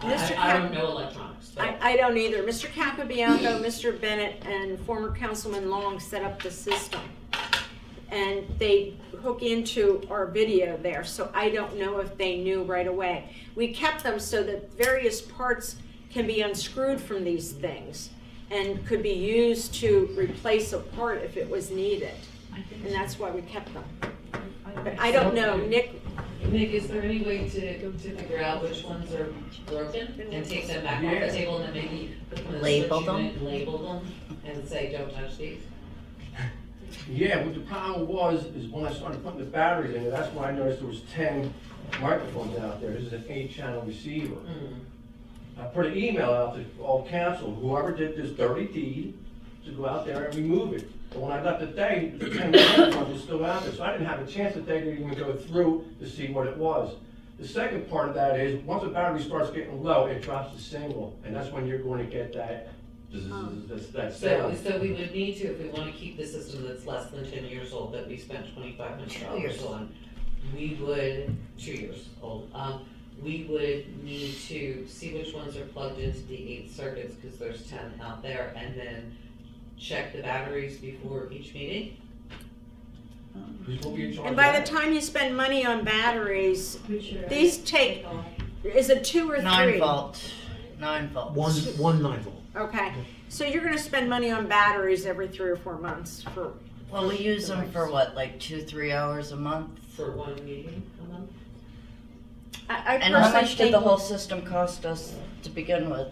S19: I don't know electronics.
S7: I don't either. Mr. Capobianco, Mr. Bennett, and former Councilman Long set up the system. And they hook into our video there, so I don't know if they knew right away. We kept them so that various parts can be unscrewed from these things and could be used to replace a part if it was needed. And that's why we kept them. But I don't know, Nick,
S19: is there any way to figure out which ones are broken and take them back off the table and then maybe put them in a
S2: label them?
S19: and label them and say, don't touch these?
S6: Yeah, what the problem was is when I started putting the batteries in, that's when I noticed there was 10 microphones out there. This is an 8-channel receiver. I put an email out to all council, whoever did this dirty deed, to go out there and remove it. But when I left the day, the 10 microphones were still out there, so I didn't have a chance today to even go through to see what it was. The second part of that is, once the battery starts getting low, it drops the signal, and that's when you're going to get that sound.
S19: So we would need to, if we want to keep the system that's less than 10 years old, that we spent $2,500 on, we would, 2 years old, we would need to see which ones are plugged into the 8 circuits, because there's 10 out there, and then check the batteries before each meeting.
S7: And by the time you spend money on batteries, these take, is it 2 or 3?
S2: 9 volt. 9 volts.
S11: One 9 volt.
S7: Okay, so you're gonna spend money on batteries every 3 or 4 months for.
S2: Well, we use them for what, like 2-3 hours a month?
S19: For one meeting a month?
S2: And how much did the whole system cost us to begin with?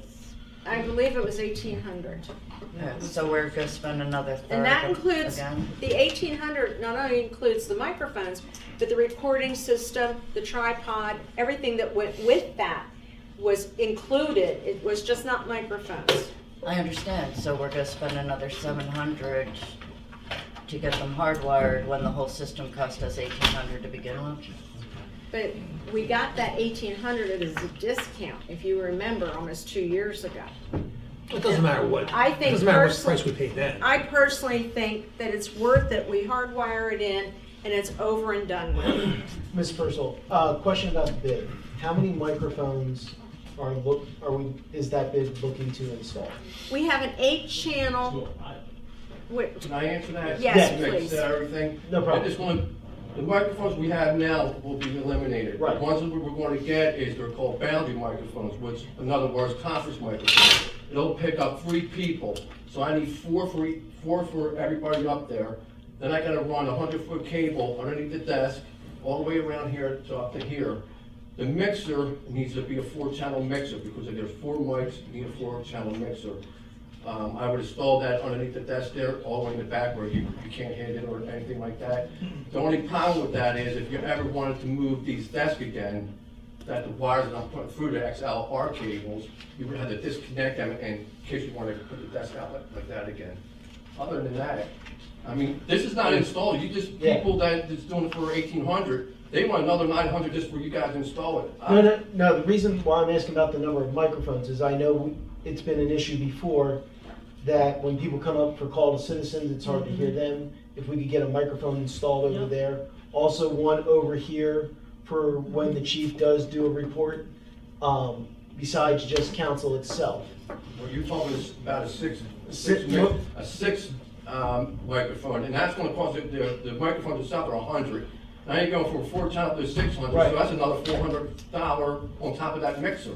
S7: I believe it was $1,800.
S2: Yeah, so we're gonna spend another third.
S7: And that includes,
S2: again.
S7: the $1,800 not only includes the microphones, but the recording system, the tripod, everything that went with that was included. It was just not microphones.
S2: I understand, so we're gonna spend another $700 to get them hardwired when the whole system cost us $1,800 to begin with?
S7: But we got that $1,800 as a discount, if you remember, almost 2 years ago.
S11: It doesn't matter what.
S7: I think
S11: it doesn't matter what
S7: personally-
S11: price we paid then.
S7: I personally think that it's worth it. We hardwire it in and it's over and done with.
S1: Ms. Purcival, question about the bid. How many microphones is that bid looking to install?
S7: We have an 8-channel.
S6: Can I answer that?
S7: Yes,
S6: Make
S7: please.
S6: Everything?
S1: No problem.
S6: I just want to, the microphones we have now will be eliminated.
S1: Right.
S6: The ones that we're going to get is, they're called boundary microphones, which, in other words, conference microphones. It'll pick up 3 people, so I need 4 for everybody up there. Then I gotta run a 100-foot cable underneath the desk, all the way around here to up to here. The mixer needs to be a 4-channel mixer, because if there's 4 mics, you need a 4-channel mixer. I would install that underneath the desk there, all the way in the back where you can't hit it or anything like that. The only problem with that is, if you ever wanted to move these desks again, that the wires that I'm putting through the XLR cables, you would have to disconnect them in case you wanted to put the desk out like that again. Other than that, I mean, this is not installed. You just, people that's doing it for $1,800, they want another $900 just for you guys to install it.
S1: No, the reason why I'm asking about the number of microphones is I know it's been an issue before that when people come up for call to citizens, it's hard to hear them. If we could get a microphone installed over there. Also one over here for when the chief does do a report, besides just council itself.
S6: Well, you're talking about a six microphone, and that's going to cost the microphone itself are $100. Now you're going from 4 channel to 600,
S1: right.
S6: So that's another $400 on top of that mixer.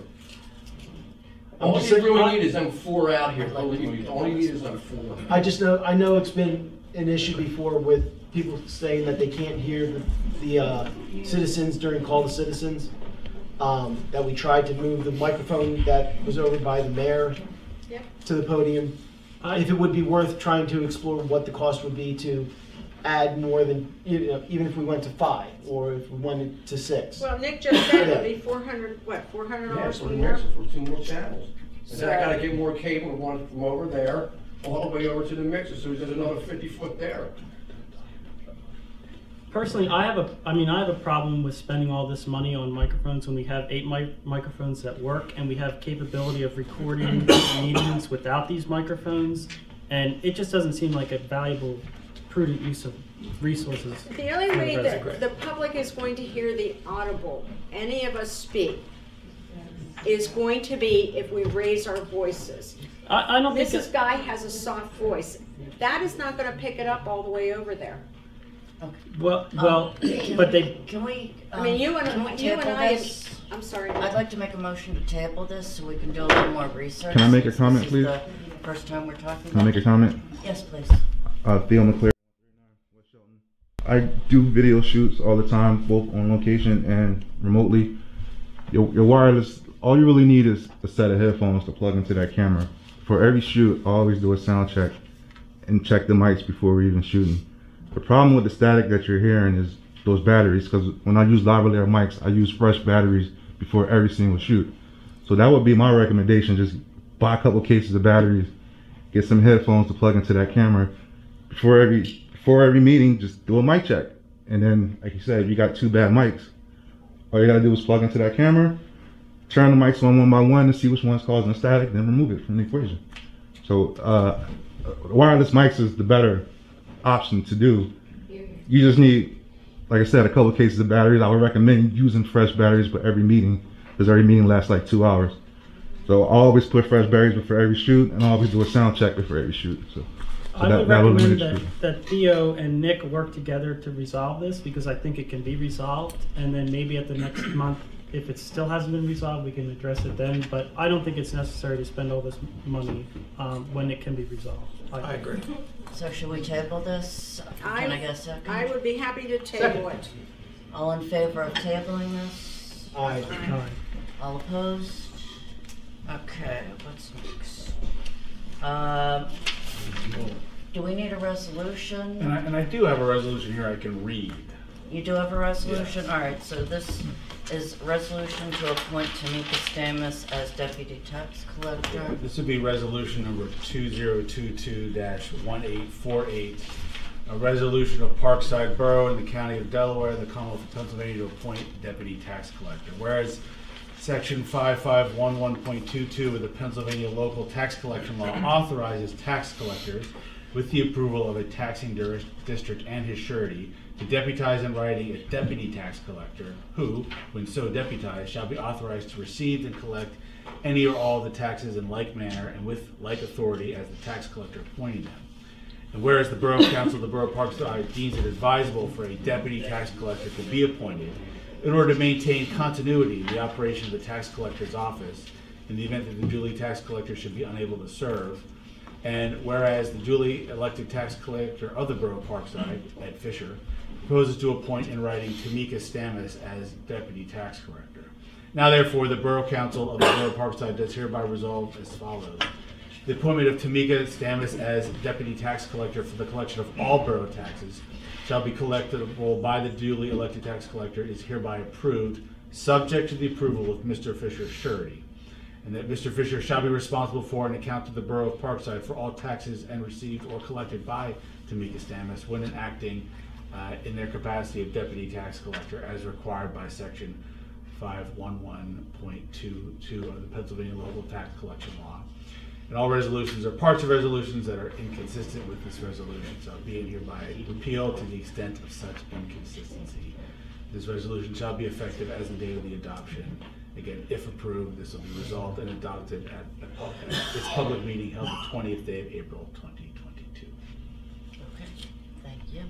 S1: I'm
S6: All
S1: just
S6: you
S1: saying,
S6: really need is them 4 out here. Believe me, all you need is them 4.
S1: I know it's been an issue before with people saying that they can't hear the citizens during call to citizens. That we tried to move the microphone that was over by the mayor to the podium. If it would be worth trying to explore what the cost would be to add more than, even if we went to 5 or if we went to 6.
S7: Well, Nick just said it would be $400
S6: Yeah, for the
S7: more?
S6: mixer for 2 more channels. And then I got to get more cable, one from over there all the way over to the mixer, so there's another 50-foot there.
S10: Personally, I have a problem with spending all this money on microphones when we have 8 microphones that work and we have capability of recording meetings without these microphones, and it just doesn't seem like a valuable, prudent use of resources.
S7: The only way that the public is going to hear the audible, any of us speak, is going to be if we raise our voices.
S10: I don't think
S7: Mrs. Guy has a soft voice. That is not going to pick it up all the way over there.
S10: Well, but they.
S2: Can we?
S7: I mean, you and I.
S2: This?
S7: I'm sorry.
S2: I'd like to make a motion to table this so we can do a little more research.
S5: Can I make a comment, please?
S2: This is the first time we're talking.
S5: Can I make a comment?
S2: Yes, please.
S5: Theo McCleary. I do video shoots all the time, both on location and remotely. Your wireless, all you really need is a set of headphones to plug into that camera. For every shoot, I always do a sound check and check the mics before we're even shooting. The problem with the static that you're hearing is those batteries, because when I use lavalier mics, I use fresh batteries before every single shoot. So that would be my recommendation, just buy a couple cases of batteries, get some headphones to plug into that camera. Before every meeting, just do a mic check. And then, like you said, if you got 2 bad mics, all you gotta do is plug into that camera, turn the mics on one by one to see which one's causing the static, then remove it from the equation. So wireless mics is the better option to do. You just need, like I said, a couple of cases of batteries. I would recommend using fresh batteries for every meeting because every meeting lasts like 2 hours. So I always put fresh berries before every shoot, and I always do a sound check before every shoot. So
S10: I would recommend that Theo and Nick work together to resolve this, because I think it can be resolved, and then maybe at the next month, if it still hasn't been resolved, we can address it then. But I don't think it's necessary to spend all this money when it can be resolved.
S11: I agree.
S2: So should we table this? Can I get a second?
S7: I would be happy to table it.
S2: All in favor of tabling this?
S11: Aye.
S2: All opposed? Okay, what's next? Do we need a resolution?
S8: And I do have a resolution here I can read.
S2: You do have a resolution? All right, so this is resolution to appoint Timika Stamis as deputy tax collector.
S8: This would be resolution number 2022-1848, a resolution of Parkside Borough in the County of Delaware, the Commonwealth of Pennsylvania, to appoint deputy tax collector. Whereas Section 5511.22 of the Pennsylvania Local Tax Collection Law authorizes tax collectors, with the approval of a taxing district and his surety, to deputize in writing a deputy tax collector who, when so deputized, shall be authorized to receive and collect any or all of the taxes in like manner and with like authority as the tax collector appointing them. And whereas the Borough Council of the Borough of Parkside deems it advisable for a deputy tax collector to be appointed in order to maintain continuity in the operation of the tax collector's office in the event that the duly tax collector should be unable to serve, and whereas the duly elected tax collector of the Borough of Parkside, Ed Fisher, proposes to appoint in writing Timika Stamis as deputy tax collector. Now therefore, the Borough Council of the Borough of Parkside does hereby resolve as follows. The appointment of Timika Stamis as deputy tax collector for the collection of all borough taxes shall be collectible by the duly elected tax collector is hereby approved, subject to the approval of Mr. Fisher's surety. And that Mr. Fisher shall be responsible for and account to the Borough of Parkside for all taxes and received or collected by Timika Stamis when acting in their capacity of deputy tax collector as required by Section 511.22 of the Pennsylvania Local Tax Collection Law. And all resolutions or parts of resolutions that are inconsistent with this resolution shall be hereby repealed to the extent of such inconsistency. This resolution shall be effective as the date of the adoption. Again, if approved, this will be resolved and adopted at its public meeting held the 20th day of April 2022.
S2: Okay, thank you.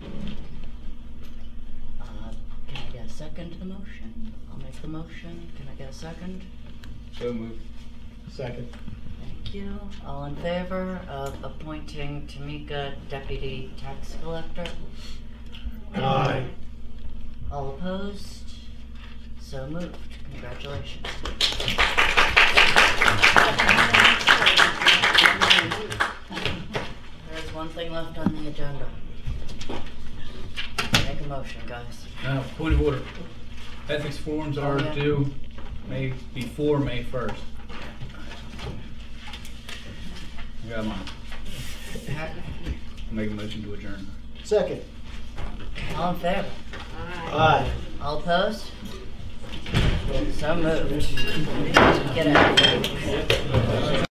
S2: Can I get a second to the motion? I'll make the motion. Can I get a second?
S9: So moved.
S11: Second.
S2: Thank you. All in favor of appointing Timika deputy tax collector?
S11: Aye.
S2: All opposed? So moved. Congratulations. There's one thing left on the agenda. Make a motion, guys.
S9: Now, point of order. Ethics forms are due before May 1st. I got mine. I'll make a motion to adjourn.
S1: Second.
S2: All in favor?
S1: Aye.
S2: All opposed? So moved. Get out.